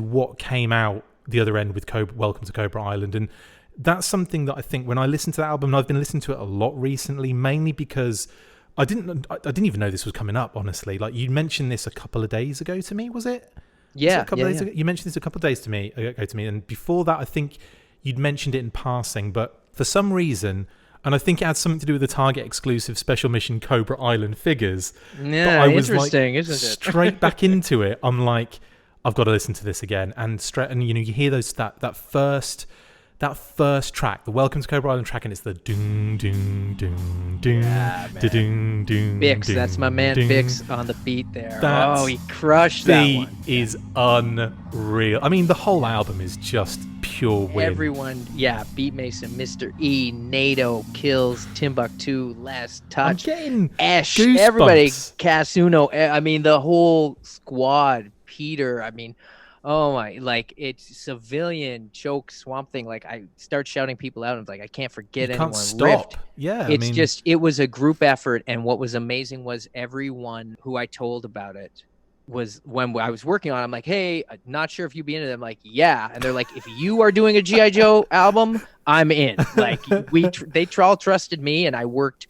what came out the other end with Welcome to Cobra Island, and that's something that I think when I listen to that album, and I've been listening to it a lot recently, mainly because I didn't even know this was coming up, honestly. Like, you mentioned this a couple of days ago to me, was it? Yeah. Days ago? You mentioned this a couple of days ago to me, and before that, I think you'd mentioned it in passing, but for some reason, and I think it had something to do with the Target exclusive Special Mission Cobra Island figures. Yeah, I was interesting, like, isn't it? straight back into it. I'm like, I've got to listen to this again, and you know, you hear that first track, the Welcome to Cobra Island track, and it's the doom doom doom doom doom doom. Bix, that's my man Bix on the beat there. He crushed that one. The beat is unreal. I mean, the whole album is just pure win. Everyone, Beat Mason, Mr. E, NATO, Kills, Timbuktu, Last Touch, Ash, goosebumps. Everybody, Casuno. I mean, the whole squad. Peter, I mean, oh my, like, it's Civilian, Choke, Swamp Thing. Like, I start shouting people out, and like, I can't forget anyone. Can't stop. Rift. Yeah, it's just, it was a group effort, and what was amazing was everyone who I told about it was, when I was working on it, I'm like, hey, not sure if you'd be into them. Like, yeah, and they're like, if you are doing a G.I. Joe album, I'm in. Like, they all trusted me, and I worked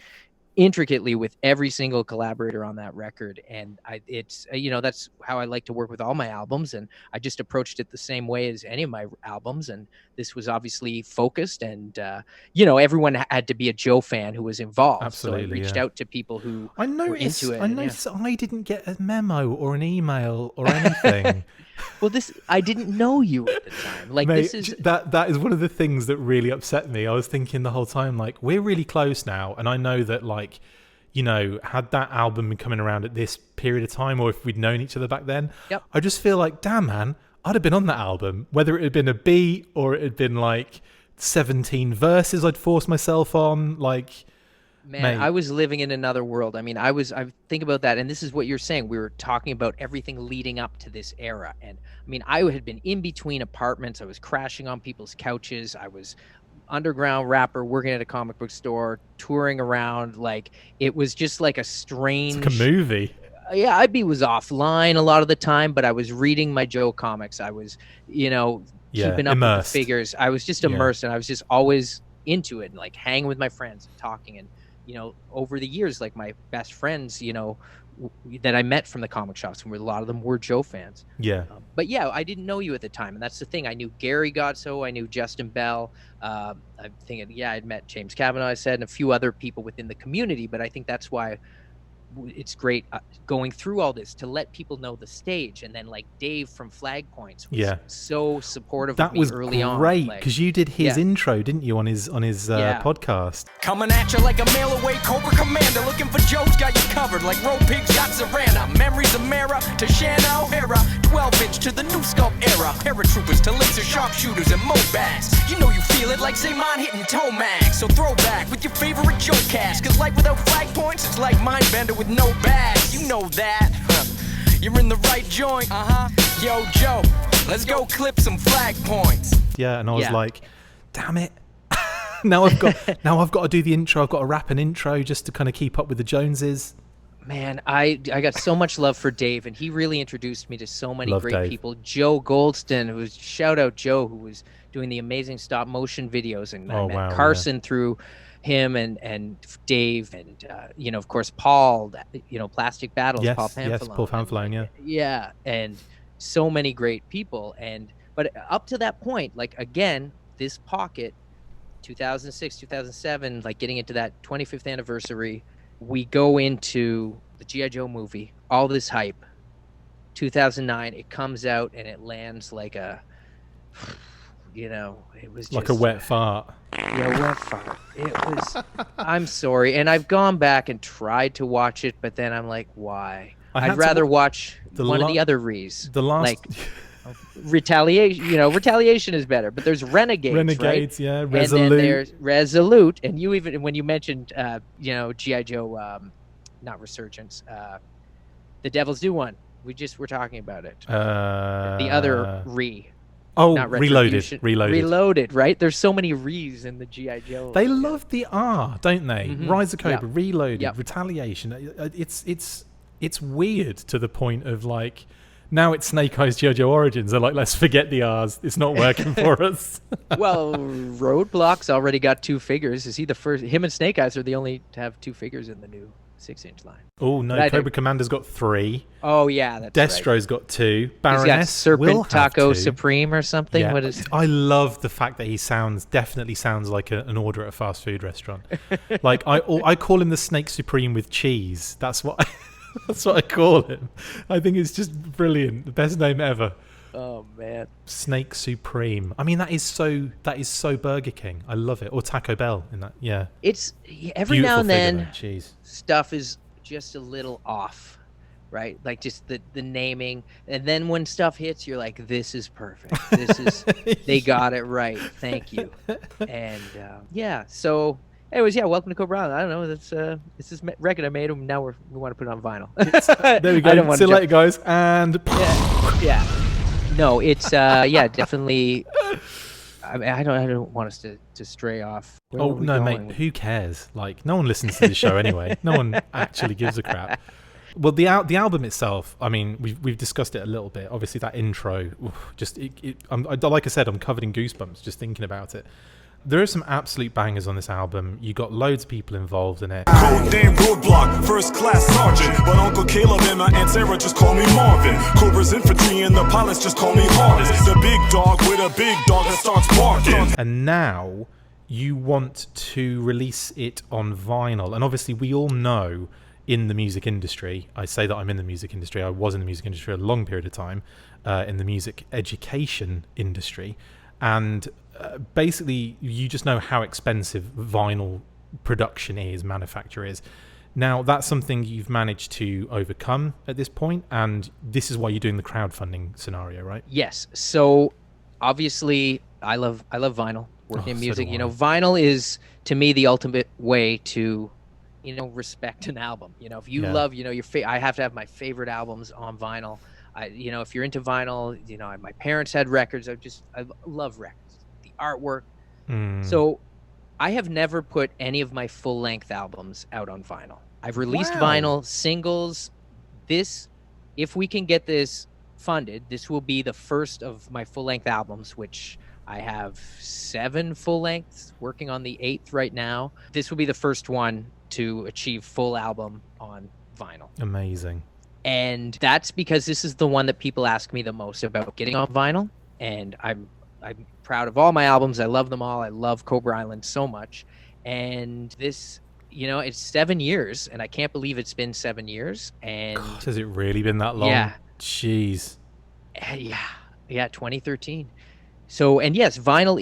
intricately with every single collaborator on that record, and it's you know, that's how I like to work with all my albums, and I just approached it the same way as any of my albums, and this was obviously focused, and you know, everyone had to be a Joe fan who was involved. Absolutely. So I reached out to people who were into it. I noticed I didn't get a memo or an email or anything. Well, I didn't know you at the time. Like, mate, this is that is one of the things that really upset me. I was thinking the whole time, like, we're really close now, and I know that, like, you know, had that album been coming around at this period of time, or if we'd known each other back then, I just feel like, damn, man, I'd have been on that album, whether it had been a beat or it had been like 17 verses I'd forced myself on, like. Man, mate. I was living in another world. I mean, I think about that, and this is what you're saying. We were talking about everything leading up to this era, and I mean, I had been in between apartments. I was crashing on people's couches. I was underground rapper working at a comic book store, touring around. Like, it was just like a strange, it's like a movie. Yeah, was offline a lot of the time, but I was reading my Joe comics. I was, you know, keeping up immersed. with the figures. I was just immersed, and I was just always into it, and like hanging with my friends and talking. And over the years, like my best friends, that I met from the comic shops, and a lot of them were Joe fans. Yeah. But yeah, I didn't know you at the time, and that's the thing. I knew Gary Godso, I knew Justin Bell. I'm thinking, I'd met James Kavanaugh, I said, and a few other people within the community. But I think that's why it's great going through all this to let people know the stage. And then like Dave from Flag Points was so supportive of me early on. That was great, because you did his intro, didn't you, on his podcast? Coming at you like a mail away Cobra Commander, looking for Joe's, got you covered like Road Pigs got Savannah. Memories of Mara to Shanna O'Hara, 12-inch to the new sculpt era, paratroopers to laser sharpshooters and Mobags. You know you feel it like Zaman hitting Tomax. So throw back with your favorite Joe cast, cause life without flag points is like Mindbender with no bags. You know that. You're in the right joint. Yo, Joe, let's go clip some flag points. Yeah, and I was like, damn it. now I've got to do the intro. I've got to rap an intro just to kind of keep up with the Joneses. Man, I got so much love for Dave, and he really introduced me to so many great people. Joe Goldston, shout out Joe, who was doing the amazing stop motion videos, and I met Carson through him, and Dave, and of course Paul, Plastic Battles, Paul Pamphilone. Yes, Paul Pamphilone, yeah, and so many great people. But up to that point, like again, this pocket, 2006, 2007, like getting into that 25th anniversary, we go into the G.I. Joe movie, all this hype. 2009, it comes out and it lands like a, it was just like a wet fart. Yeah, wet fart. It was. I'm sorry, and I've gone back and tried to watch it, but then I'm like, why? I'd rather watch one of the other Rees. The last. Like, Retaliation, Retaliation is better, but there's Renegades, right? Yeah, Resolute. And then there's Resolute, and you even, when you mentioned, G.I. Joe, not Resurgence, the Devil's Due one, we're talking about it. The other Reloaded, right? There's so many Rees in the G.I. Joe. They love the R, don't they? Mm-hmm. Rise of Cobra, Reloaded, Retaliation. It's weird to the point of like, now it's Snake Eyes G.I. Joe Origins. They're like, let's forget the R's. It's not working for us. Well, Roadblock's already got 2 figures. Is he the first? Him and Snake Eyes are the only to have 2 figures in the new 6-inch line. Oh, no. Cobra Commander's got 3. Oh, yeah, that's Destro's got 2. Baroness got Serpent Taco 2. Supreme or something. Yeah. What is? I love the fact that he definitely sounds like an order at a fast food restaurant. Like I call him the Snake Supreme with cheese. That's what I call him. I think it's just brilliant. The best name ever. Oh man, Snake Supreme. I mean, that is so Burger King. I love it. Or Taco Bell in that. Yeah. It's every now and then Jeez. Stuff is just a little off, right? Like just the naming, and then when stuff hits, you're like, this is perfect. This is they got it right. Thank you. And so. Anyways, welcome to Cobra Island. I don't know. It's this record I made, and now we want to put it on vinyl. There we go. See you later, guys. And yeah. No, it's definitely. I mean, I don't want us to stray off. Oh no, mate. Who cares? Like, no one listens to the show anyway. No one actually gives a crap. Well, the album itself, I mean, we've discussed it a little bit. Obviously, that intro, like I said, I'm covered in goosebumps just thinking about it. There are some absolute bangers on this album. You got loads of people involved in it. Code name Roadblock, first class sergeant. But Uncle Caleb and my Aunt Sarah just call me Marvin. Cobra's infantry and the pilots just call me Hardest. The big dog with a big dog that starts barking. And now you want to release it on vinyl. And obviously we all know in the music industry, I say that I'm in the music industry, I was in the music industry a long period of time, in the music education industry. And basically, you just know how expensive vinyl production is, manufacture is. Now, that's something you've managed to overcome at this point, and this is why you're doing the crowdfunding scenario, right? Yes. So, obviously, I love vinyl. Working in music, vinyl is to me the ultimate way to, respect an album. If you love, I have to have my favorite albums on vinyl. If you're into vinyl, my parents had records. I love records. Artwork. So I have never put any of my full-length albums out on vinyl. I've released vinyl singles. If we can get this funded, this will be the first of my full-length albums, which I have 7 full-lengths, working on the 8th right now. This will be the first one to achieve full album on vinyl. Amazing. And that's because this is the one that people ask me the most about getting on vinyl. And I'm proud of all my albums. I love them all. I love Cobra Island so much. And this, it's 7 years, and I can't believe it's been 7 years. And God, has it really been that long? Yeah. Jeez. Yeah, 2013. So, and yes, vinyl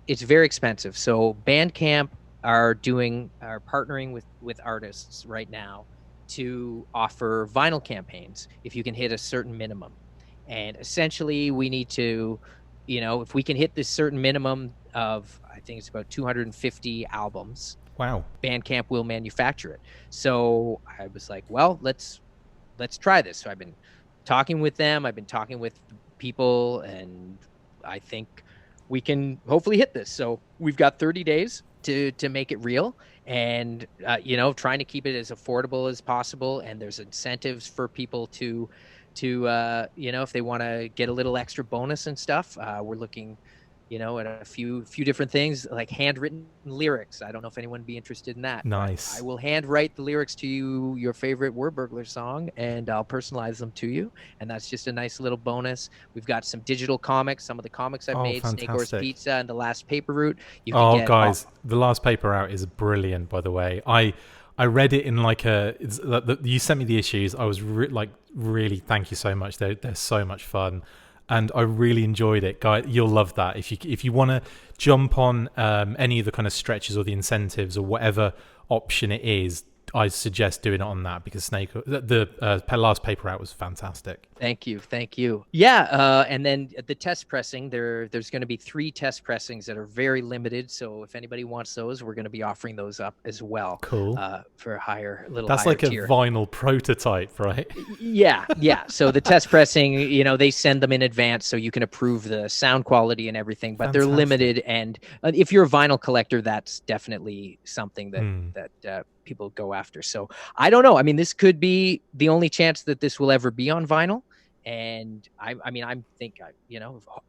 it's very expensive. So Bandcamp are partnering with artists right now to offer vinyl campaigns if you can hit a certain minimum. And essentially we need to, if we can hit this certain minimum of, I think it's about 250 albums. Wow. Bandcamp will manufacture it. So I was like, well, let's try this. So I've been talking with them. I've been talking with people, and I think we can hopefully hit this. So we've got 30 days to make it real, and trying to keep it as affordable as possible. And there's incentives for people to if they want to get a little extra bonus and stuff. We're looking at a few different things, like handwritten lyrics. I don't know if anyone would be interested in that. Nice. I will handwrite the lyrics to you, your favorite Wordburglar song, and I'll personalize them to you. And that's just a nice little bonus. We've got some digital comics, some of the comics I've made, fantastic. Snake Horse Pizza and The Last Paper Route. Guys, The Last Paper Out is brilliant, by the way. I read it in you sent me the issues. I was really, thank you so much. They're so much fun. And I really enjoyed it, guys. You'll love that. If you want to jump on any of the kind of stretches or the incentives or whatever option it is, I suggest doing it on that, because the Last Paper Out was fantastic. Thank you. Yeah, and then the test pressing, there's going to be 3 test pressings that are very limited. So if anybody wants those, we're going to be offering those up as well. Cool. For a higher tier. That's like a vinyl prototype, right? Yeah. So the test pressing, they send them in advance so you can approve the sound quality and everything, but Fantastic. They're limited. And if you're a vinyl collector, that's definitely something that people go after. So I don't know. I mean, this could be the only chance that this will ever be on vinyl. And I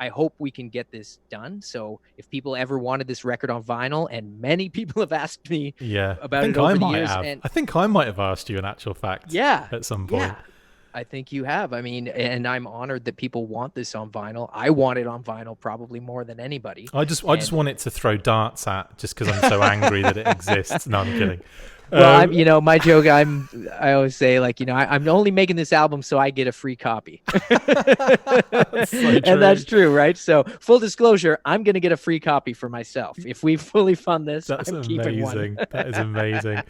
hope we can get this done. So if people ever wanted this record on vinyl, and many people have asked me about it over the years. I think I might have asked you, in actual fact, at some point. Yeah, I think you have. I mean, and I'm honored that people want this on vinyl. I want it on vinyl probably more than anybody. I just want it to throw darts at, just because I'm so angry that it exists. No, I'm kidding. Well, my joke, I always say, I'm only making this album so I get a free copy. That's so true. And that's true, right? So full disclosure, I'm going to get a free copy for myself. If we fully fund this, I'm keeping one. That is amazing.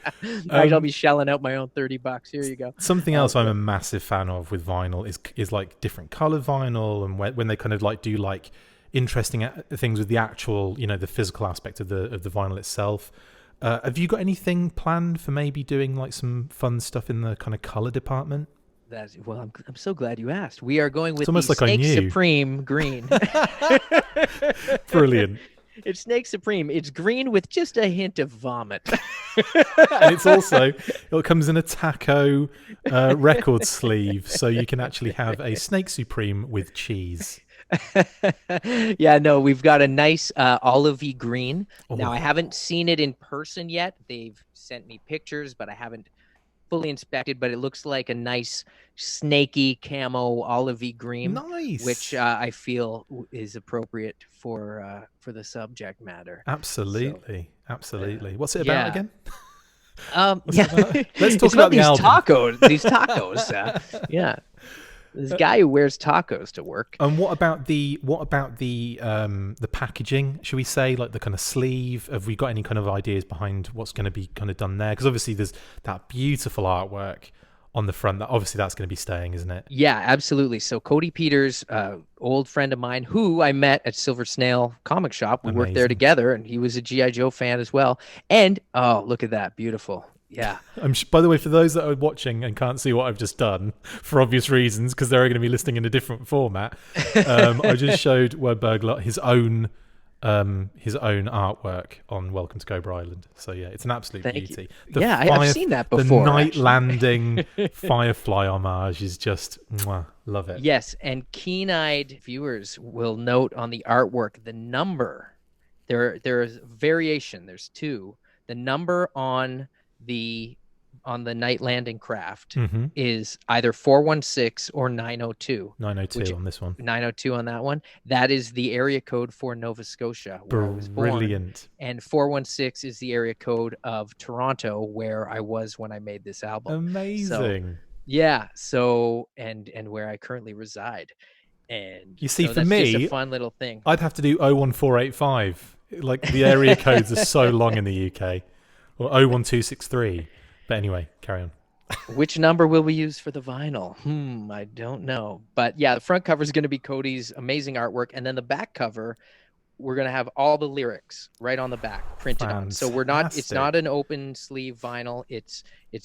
I'll be shelling out my own $30. Here you go. Something else I'm a massive fan of with vinyl is like different color vinyl, and when they kind of do interesting things with the actual, the physical aspect of the vinyl itself. Have you got anything planned for maybe doing some fun stuff in the kind of color department? I'm so glad you asked. We are going with the Snake Supreme green. Brilliant. It's Snake Supreme. It's green with just a hint of vomit. And it comes in a taco record sleeve, so you can actually have a Snake Supreme with cheese. Yeah, no, we've got a nice olivey green. Now, I haven't seen it in person yet. They've sent me pictures, but I haven't fully inspected. But it looks like a nice snaky camo olivey green. Nice. Which I feel is appropriate for the subject matter. Absolutely. What's it about again? Let's talk about the these album. Tacos. These tacos. Yeah. This guy who wears tacos to work. And what about the packaging? Should we say, like the kind of sleeve? Have we got any kind of ideas behind what's going to be kind of done there? Because obviously there's that beautiful artwork on the front. That's going to be staying, isn't it? Yeah, absolutely. So Cody Peters, old friend of mine who I met at Silver Snail Comic Shop. We worked there together, and he was a G.I. Joe fan as well. And look at that, beautiful. Yeah. By the way, for those that are watching and can't see what I've just done, for obvious reasons, because they're going to be listening in a different format, I just showed Wordburglar his own his own artwork on Welcome to Cobra Island. So yeah, it's an absolute beauty. I've seen that before. The night landing Firefly homage is just love it. Yes, and keen-eyed viewers will note on the artwork the number. There is variation. There's 2. The number on the night landing craft is either 416 or 902. 902 on this one. 902 on that one. That is the area code for Nova Scotia, where I was born. Brilliant. And 416 is the area code of Toronto, where I was when I made this album. Amazing. And where I currently reside. And you see, so for that's me, just a fun little thing. I'd have to do 01485. Like the area codes are so long in the UK, or 01263. But anyway, carry on. Which number will we use for the vinyl? I don't know. But yeah, the front cover is going to be Cody's amazing artwork, and then the back cover, we're going to have all the lyrics right on the back printed on. So it's not an open sleeve vinyl. It's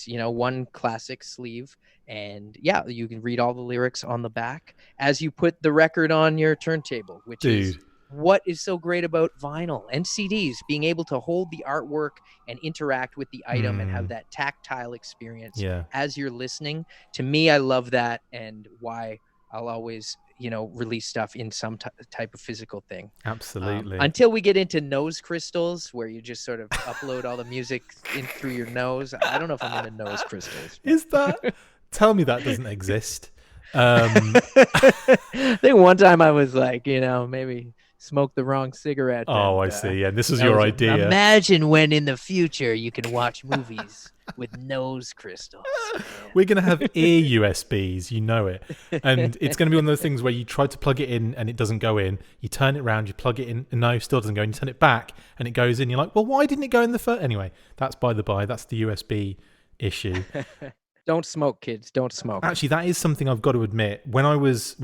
one classic sleeve. And yeah, you can read all the lyrics on the back as you put the record on your turntable, which is what is so great about vinyl and CDs, being able to hold the artwork and interact with the item and have that tactile experience as you're listening. To me, I love that, and why I'll always, release stuff in some type of physical thing. Absolutely. Until we get into nose crystals, where you just sort of upload all the music in through your nose. I don't know if I'm into nose crystals. Is that? Tell me that doesn't exist. I think one time I was like, maybe smoke the wrong cigarette. Oh, I see. Yeah, this was your idea. Imagine when in the future you can watch movies with nose crystals. We're going to have ear USBs, you know it. And it's going to be one of those things where you try to plug it in and it doesn't go in. You turn it around, you plug it in, and no, still doesn't go in. You turn it back and it goes in. You're like, well, why didn't it go in the first? Anyway, that's by the by. That's the USB issue. Don't smoke, kids. Don't smoke. Actually, that is something I've got to admit. When I was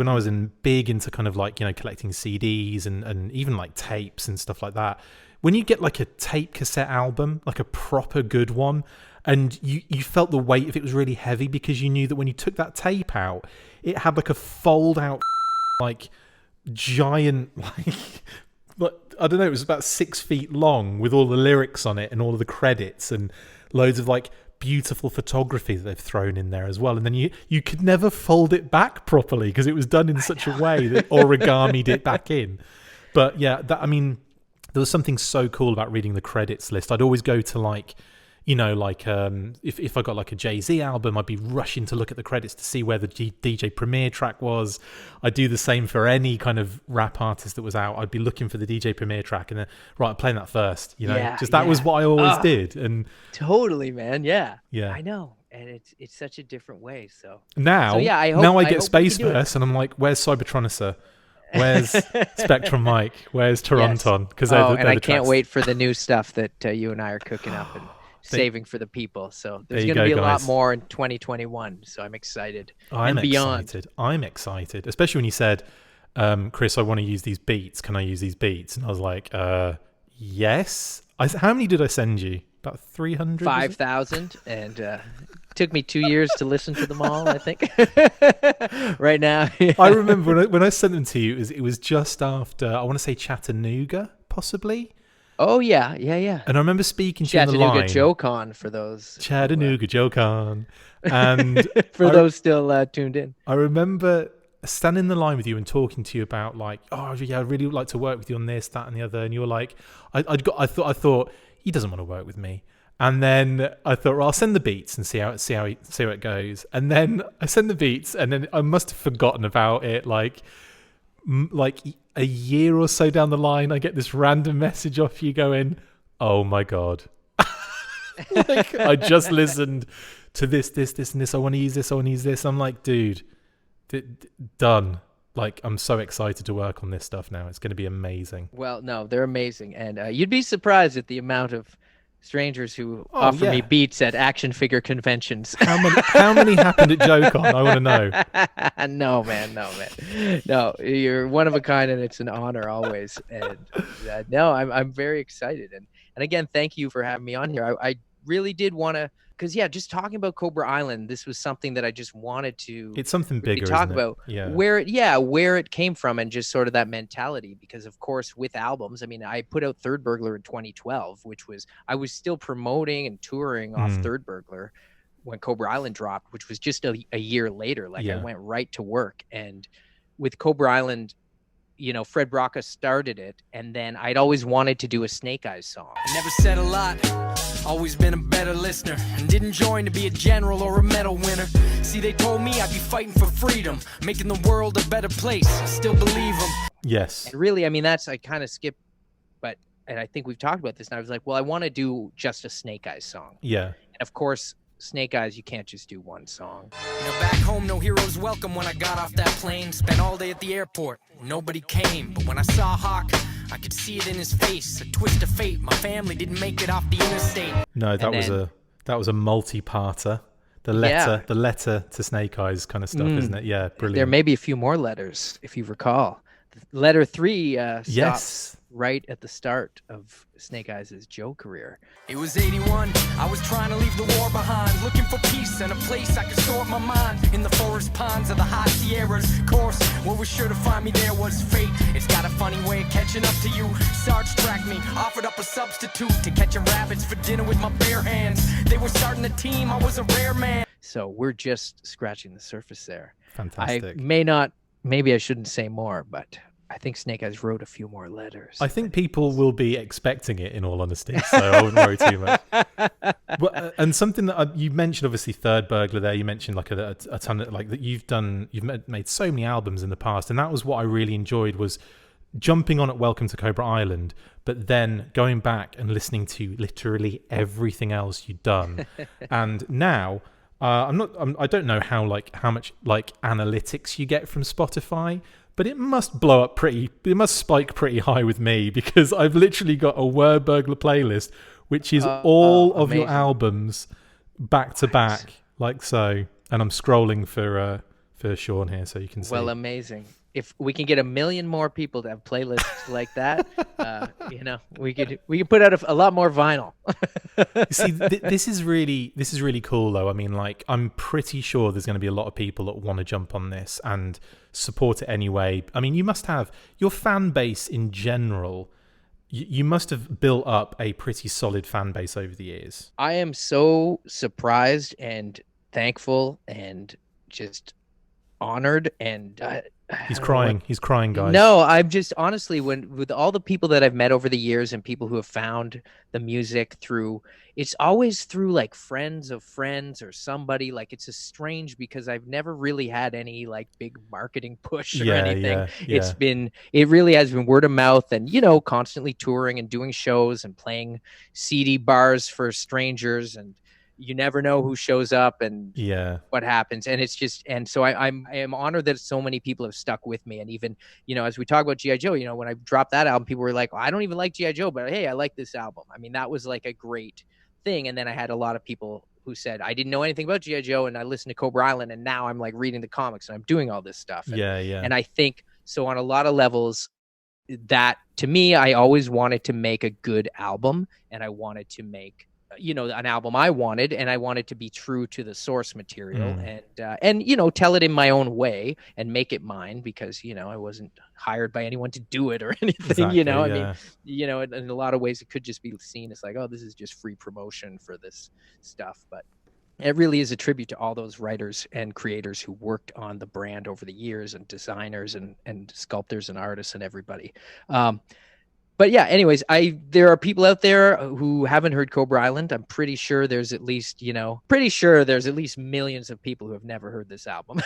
big into kind of like, collecting CDs and even like tapes and stuff like that, when you get like a tape cassette album, like a proper good one, and you felt the weight if it was really heavy, because you knew that when you took that tape out, it had like a fold out, like giant, like I don't know, it was about 6 feet long with all the lyrics on it and all of the credits and loads of like beautiful photography that they've thrown in there as well. And then you could never fold it back properly because it was done in such a way that origamied it back in. But yeah, there was something so cool about reading the credits list. I'd always go to like, if I got like a Jay-Z album, I'd be rushing to look at the credits to see where the DJ Premier track was. I'd do the same for any kind of rap artist that was out. I'd be looking for the DJ Premier track and then, right, I'm playing that first. That was what I always did. And totally, man. Yeah. Yeah. I know. And it's such a different way. So now I get Space Verse and I'm like, where's Cybertronica? Where's Spectrum Mike? Where's Toronton? Because I can't wait for the new stuff that you and I are cooking up and saving for the people. So there's going to be a lot more in 2021. So I'm excited. I'm excited, especially when you said, Chris, I want to use these beats. Can I use these beats? And I was like, yes. How many did I send you? About 300? 5,000. And took me 2 years to listen to them all, I think. Right now. I remember when I sent them to you, it was just after, I want to say Chattanooga, possibly. Oh, yeah. And I remember speaking to you on the line. Chattanooga Joe Con for those. Chattanooga Joe Con. And for those still tuned in. I remember standing in the line with you and talking to you about like, oh, yeah, I'd really like to work with you on this, that, and the other. And you were like, I thought, he doesn't want to work with me. And then I thought, well, I'll send the beats and see how it goes. And then I send the beats, and then I must have forgotten about it. Like a year or so down the line, I get this random message off you going, "Oh my god, like, I just listened to this, and this. I want to use this. I want to use this." I'm like, dude, done. Like, I'm so excited to work on this stuff now. It's going to be amazing. Well, no, they're amazing, and you'd be surprised at the amount of strangers who offer me beats at action figure conventions. How many happened at JoeCon? I want to know. No, man. No, you're one of a kind, and it's an honor always. And no, I'm very excited. And again, thank you for having me on here. I really did want to, because just talking about Cobra Island, this was something that I just wanted to. It's something bigger, talk isn't it? about where it came from, and just sort of that mentality. Because of course, with albums, I mean, I put out Third Burglar in 2012, which was, I was still promoting and touring off Third Burglar when Cobra Island dropped, which was just a year later. Like I went right to work, and with Cobra Island, Fred Braca started it, and then I'd always wanted to do a Snake Eyes song. I never said a lot, always been a better listener, and didn't join to be a general or a medal winner. See, they told me I'd be fighting for freedom, making the world a better place. I still believe them. Yes. And really, I mean, I kind of skipped, and I think we've talked about this, and I was like, well, I want to do just a Snake Eyes song. Yeah. And of course, Snake Eyes, you can't just do one song. Back home, no heroes welcome. When I got off that plane, spent all day at the airport, nobody came. But when I saw Hawk, I could see it in his face, a twist of fate. My family didn't make it off the interstate. No, that was a multi-parter. The letter to Snake Eyes kind of stuff, isn't it? Yeah, brilliant. There may be a few more letters, if you recall. Letter 3 stops right at the start of Snake Eyes' Joe career. It was 81. I was trying to leave the war behind, looking for peace and a place I could sort my mind. In the forest ponds of the high Sierras, course, what was sure to find me there was fate. It's got a funny way of catching up to you. Sarge tracked me, offered up a substitute to catching rabbits for dinner with my bare hands. They were starting a team, I was a rare man. So we're just scratching the surface there. Fantastic. Maybe I shouldn't say more, but I think Snake Eyes wrote a few more letters. I think people will be expecting it, in all honesty, so I wouldn't worry too much. And something that you mentioned, obviously, Third Burglar there, you mentioned like a ton of, like, that you've made so many albums in the past, and that was what I really enjoyed, was jumping on at Welcome to Cobra Island, but then going back and listening to literally everything else you've done. And now, I don't know how much analytics you get from Spotify, but it must spike pretty high with me, because I've literally got a Wordburglar playlist, which is all of your albums back to back, like so. And I'm scrolling for Sean here, so you can see. Well, amazing. If we can get 1 million more people to have playlists like that, we could put out a lot more vinyl. See, this is really cool, though. I mean, like, I'm pretty sure there's going to be a lot of people that want to jump on this and support it anyway. I mean, you must have your fan base in general. You must have built up a pretty solid fan base over the years. I am so surprised and thankful and just honored, and he's crying, guys. No, I'm just, honestly, with all the people that I've met over the years and people who have found the music through, it's always through like friends of friends or somebody. Like, it's a strange, because I've never really had any like big marketing push or anything. It really has been word of mouth, and constantly touring and doing shows and playing CD bars for strangers, and you never know who shows up and what happens. And it's just, and so I am honored that so many people have stuck with me. And even, as we talk about G.I. Joe, when I dropped that album, people were like, well, I don't even like G.I. Joe, but hey, I like this album. I mean, that was like a great thing. And then I had a lot of people who said, I didn't know anything about G.I. Joe, and I listened to Cobra Island, and now I'm like reading the comics and I'm doing all this stuff. And, and I think, so on a lot of levels, that to me, I always wanted to make a good album, and I wanted to make an album I wanted, and I wanted to be true to the source material, and tell it in my own way and make it mine, because I wasn't hired by anyone to do it or anything. I mean, in a lot of ways it could just be seen as like, oh, this is just free promotion for this stuff, but it really is a tribute to all those writers and creators who worked on the brand over the years, and designers and sculptors and artists and everybody. But yeah, anyways, there are people out there who haven't heard Cobra Island. I'm pretty sure there's at least, millions of people who have never heard this album.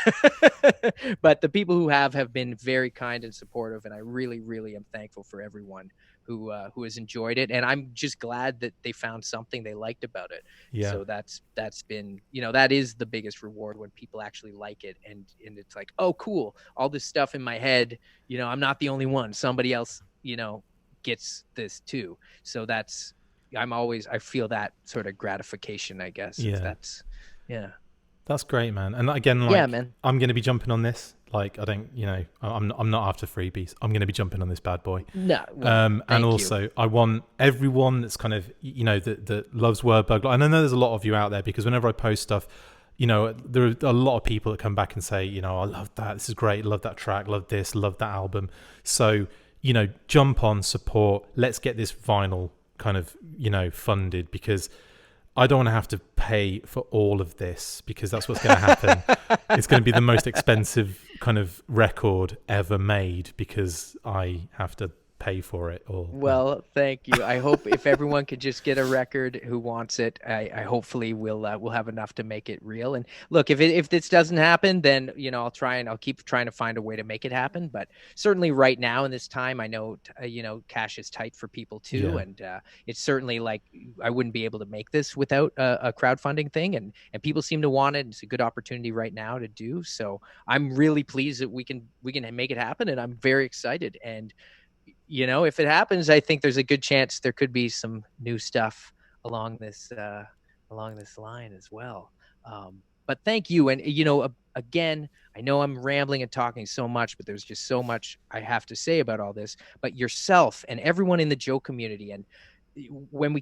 But the people who have been very kind and supportive, and I really, really am thankful for everyone who has enjoyed it. And I'm just glad that they found something they liked about it. Yeah. So that's been, that is the biggest reward, when people actually like it, and it's like, oh, cool, all this stuff in my head, I'm not the only one. Somebody else, gets this too. So I feel that sort of gratification, I guess. That's great, man. And again, man, I'm going to be jumping on this Like, I don't, I'm not after freebies. I'm going to be jumping on this bad boy. No. Well, and also, I want everyone that's kind of, that loves Wordburglar. And I know there's a lot of you out there, because whenever I post stuff, there are a lot of people that come back and say, I love that. This is great. Love that track. Love this. Love that album. So, jump on, support. Let's get this vinyl kind of, funded, because I don't want to have to pay for all of this, because that's what's going to happen. It's going to be the most expensive kind of record ever made, because I have to pay for it. Well, thank you. I hope if everyone could just get a record who wants it, I hopefully we'll have enough to make it real. And look, if this doesn't happen, then I'll keep trying to find a way to make it happen. But certainly right now in this time, I know cash is tight for people too, yeah. and it's certainly like I wouldn't be able to make this without a crowdfunding thing, and people seem to want it. It's a good opportunity right now to do so. I'm really pleased that we can make it happen, and I'm very excited. And if it happens, I think there's a good chance there could be some new stuff along this line as well. But thank you. And, again, I know I'm rambling and talking so much, but there's just so much I have to say about all this. But yourself and everyone in the Joe community, and when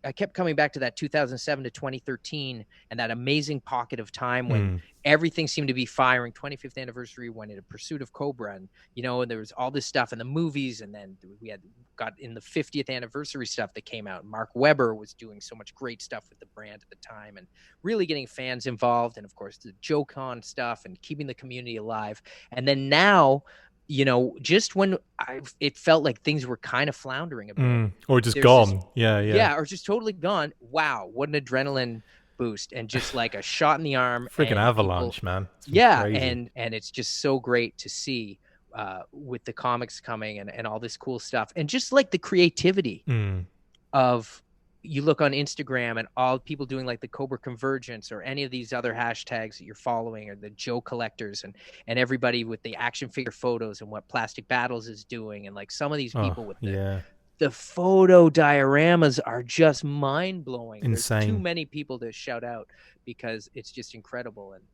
I kept coming back to that 2007 to 2013 and that amazing pocket of time when everything seemed to be firing. 25th anniversary went into Pursuit of Cobra, and and there was all this stuff in the movies, and then we got in the 50th anniversary stuff that came out. Mark Webber was doing so much great stuff with the brand at the time, and really getting fans involved, and of course the JoeCon stuff and keeping the community alive. And then now, just when it felt like things were kind of floundering a bit, or just gone. Or just totally gone. Wow, what an adrenaline boost, and just like a shot in the arm. Freaking avalanche, man. Crazy. and it's just so great to see with the comics coming and all this cool stuff, and just like the creativity of. You look on Instagram and all people doing like the Cobra Convergence or any of these other hashtags that you're following, or the Joe collectors and everybody with the action figure photos, and what Plastic Battles is doing. And like some of these people with the photo dioramas are just mind blowing. Insane. There's too many people to shout out, because it's just incredible. And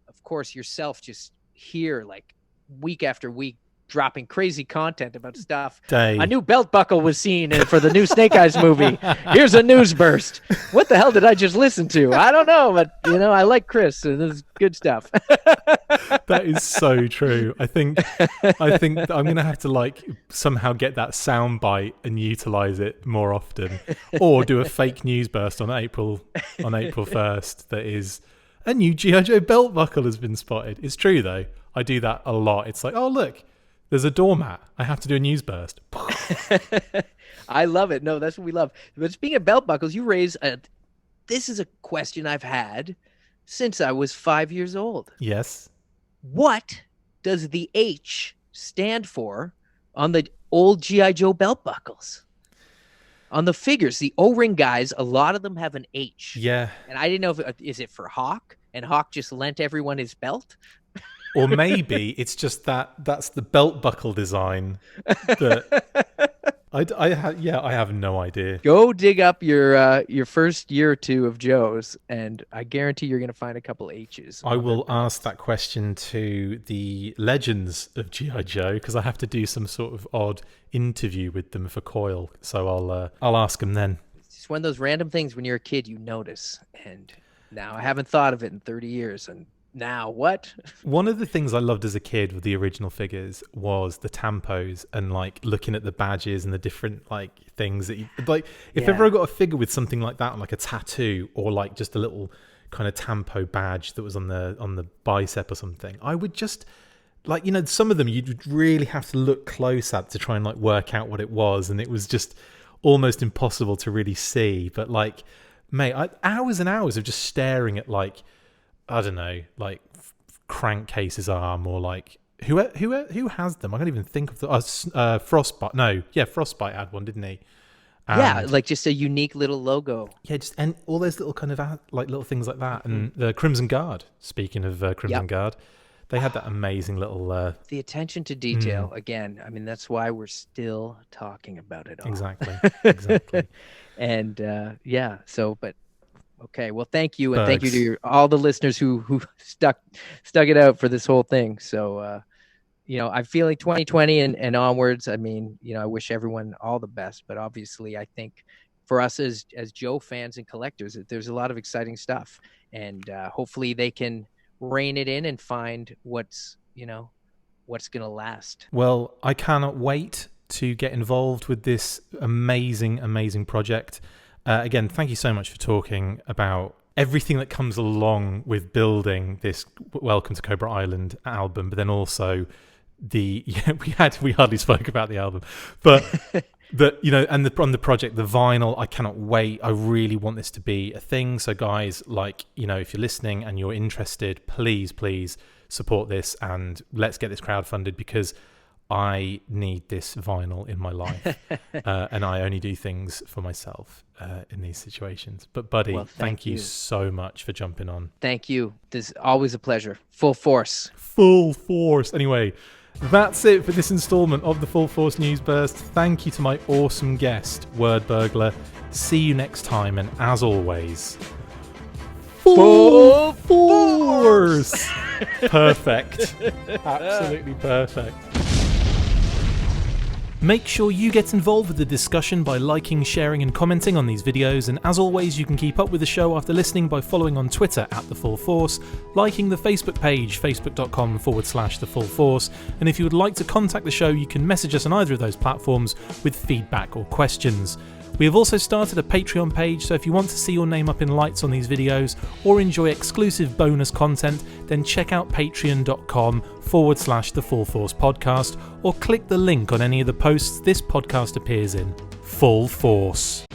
of course yourself just here like week after week, dropping crazy content about stuff. A new belt buckle was seen for the new Snake Eyes movie. Here's a news burst. What the hell did I just listen to? I don't know, but I like Chris, and this is good stuff. That is so true. I think that I'm gonna have to somehow get that sound bite and utilize it more often, or do a fake news burst on April 1st that is a new G.I. Joe belt buckle has been spotted. It's true though. I do that a lot. It's like, oh look, there's a doormat. I have to do a news burst. I love it. No, that's what we love. But speaking of belt buckles, you raise this is a question I've had since I was 5 years old. Yes. What does the H stand for on the old G.I. Joe belt buckles? On the figures, the O-ring guys, a lot of them have an H. Yeah. And I didn't know is it for Hawk, and Hawk just lent everyone his belt? Or maybe it's just that's the belt buckle design. I have no idea. Go dig up your first year or two of Joe's, and I guarantee you're going to find a couple H's. I will ask that question to the legends of G.I. Joe, because I have to do some sort of odd interview with them for Coil. So I'll ask them then. It's just one of those random things when you're a kid you notice, and now I haven't thought of it in 30 years, and now what? One of the things I loved as a kid with the original figures was the tampos, and looking at the badges and the different things that if ever I got a figure with something like that, like a tattoo or just a little kind of tampo badge that was on the bicep or something, I would just some of them you'd really have to look close at to try and work out what it was, and it was just almost impossible to really see. But hours and hours of just staring at I don't know, Crankcase's arm, or who has them? I can't even think of the Frostbite. No, yeah, Frostbite had one, didn't he? And, just a unique little logo. Yeah, and all those little kind of little things like that. And the Crimson Guard. Speaking of Crimson Guard, they had that amazing little the attention to detail again. I mean, that's why we're still talking about it all. Exactly. And but Okay. Well, thank you. And thank you to all the listeners who stuck it out for this whole thing. So, I'm feeling 2020 and onwards. I mean, I wish everyone all the best, but obviously I think for us as Joe fans and collectors, there's a lot of exciting stuff, and hopefully they can rein it in and find what's going to last. Well, I cannot wait to get involved with this amazing project. Again, thank you so much for talking about everything that comes along with building this Welcome to Cobra Island album, but then also we hardly spoke about the album, but and on the project, the vinyl, I cannot wait. I really want this to be a thing. So guys, if you're listening and you're interested, please support this and let's get this crowdfunded, because I need this vinyl in my life, and I only do things for myself in these situations. But buddy, well, thank you so much for jumping on. Thank you. This is always a pleasure. Full force. Anyway, that's it for this installment of the Full Force News Burst. Thank you to my awesome guest, Wordburglar. See you next time, and as always, Full Force! Perfect. Absolutely perfect. Make sure you get involved with the discussion by liking, sharing and commenting on these videos, and as always you can keep up with the show after listening by following on Twitter @TheFullForce, liking the Facebook page facebook.com/TheFullForce, and if you would like to contact the show you can message us on either of those platforms with feedback or questions. We have also started a Patreon page, so if you want to see your name up in lights on these videos or enjoy exclusive bonus content, then check out patreon.com/TheFullForce podcast or click the link on any of the posts this podcast appears in. Full Force.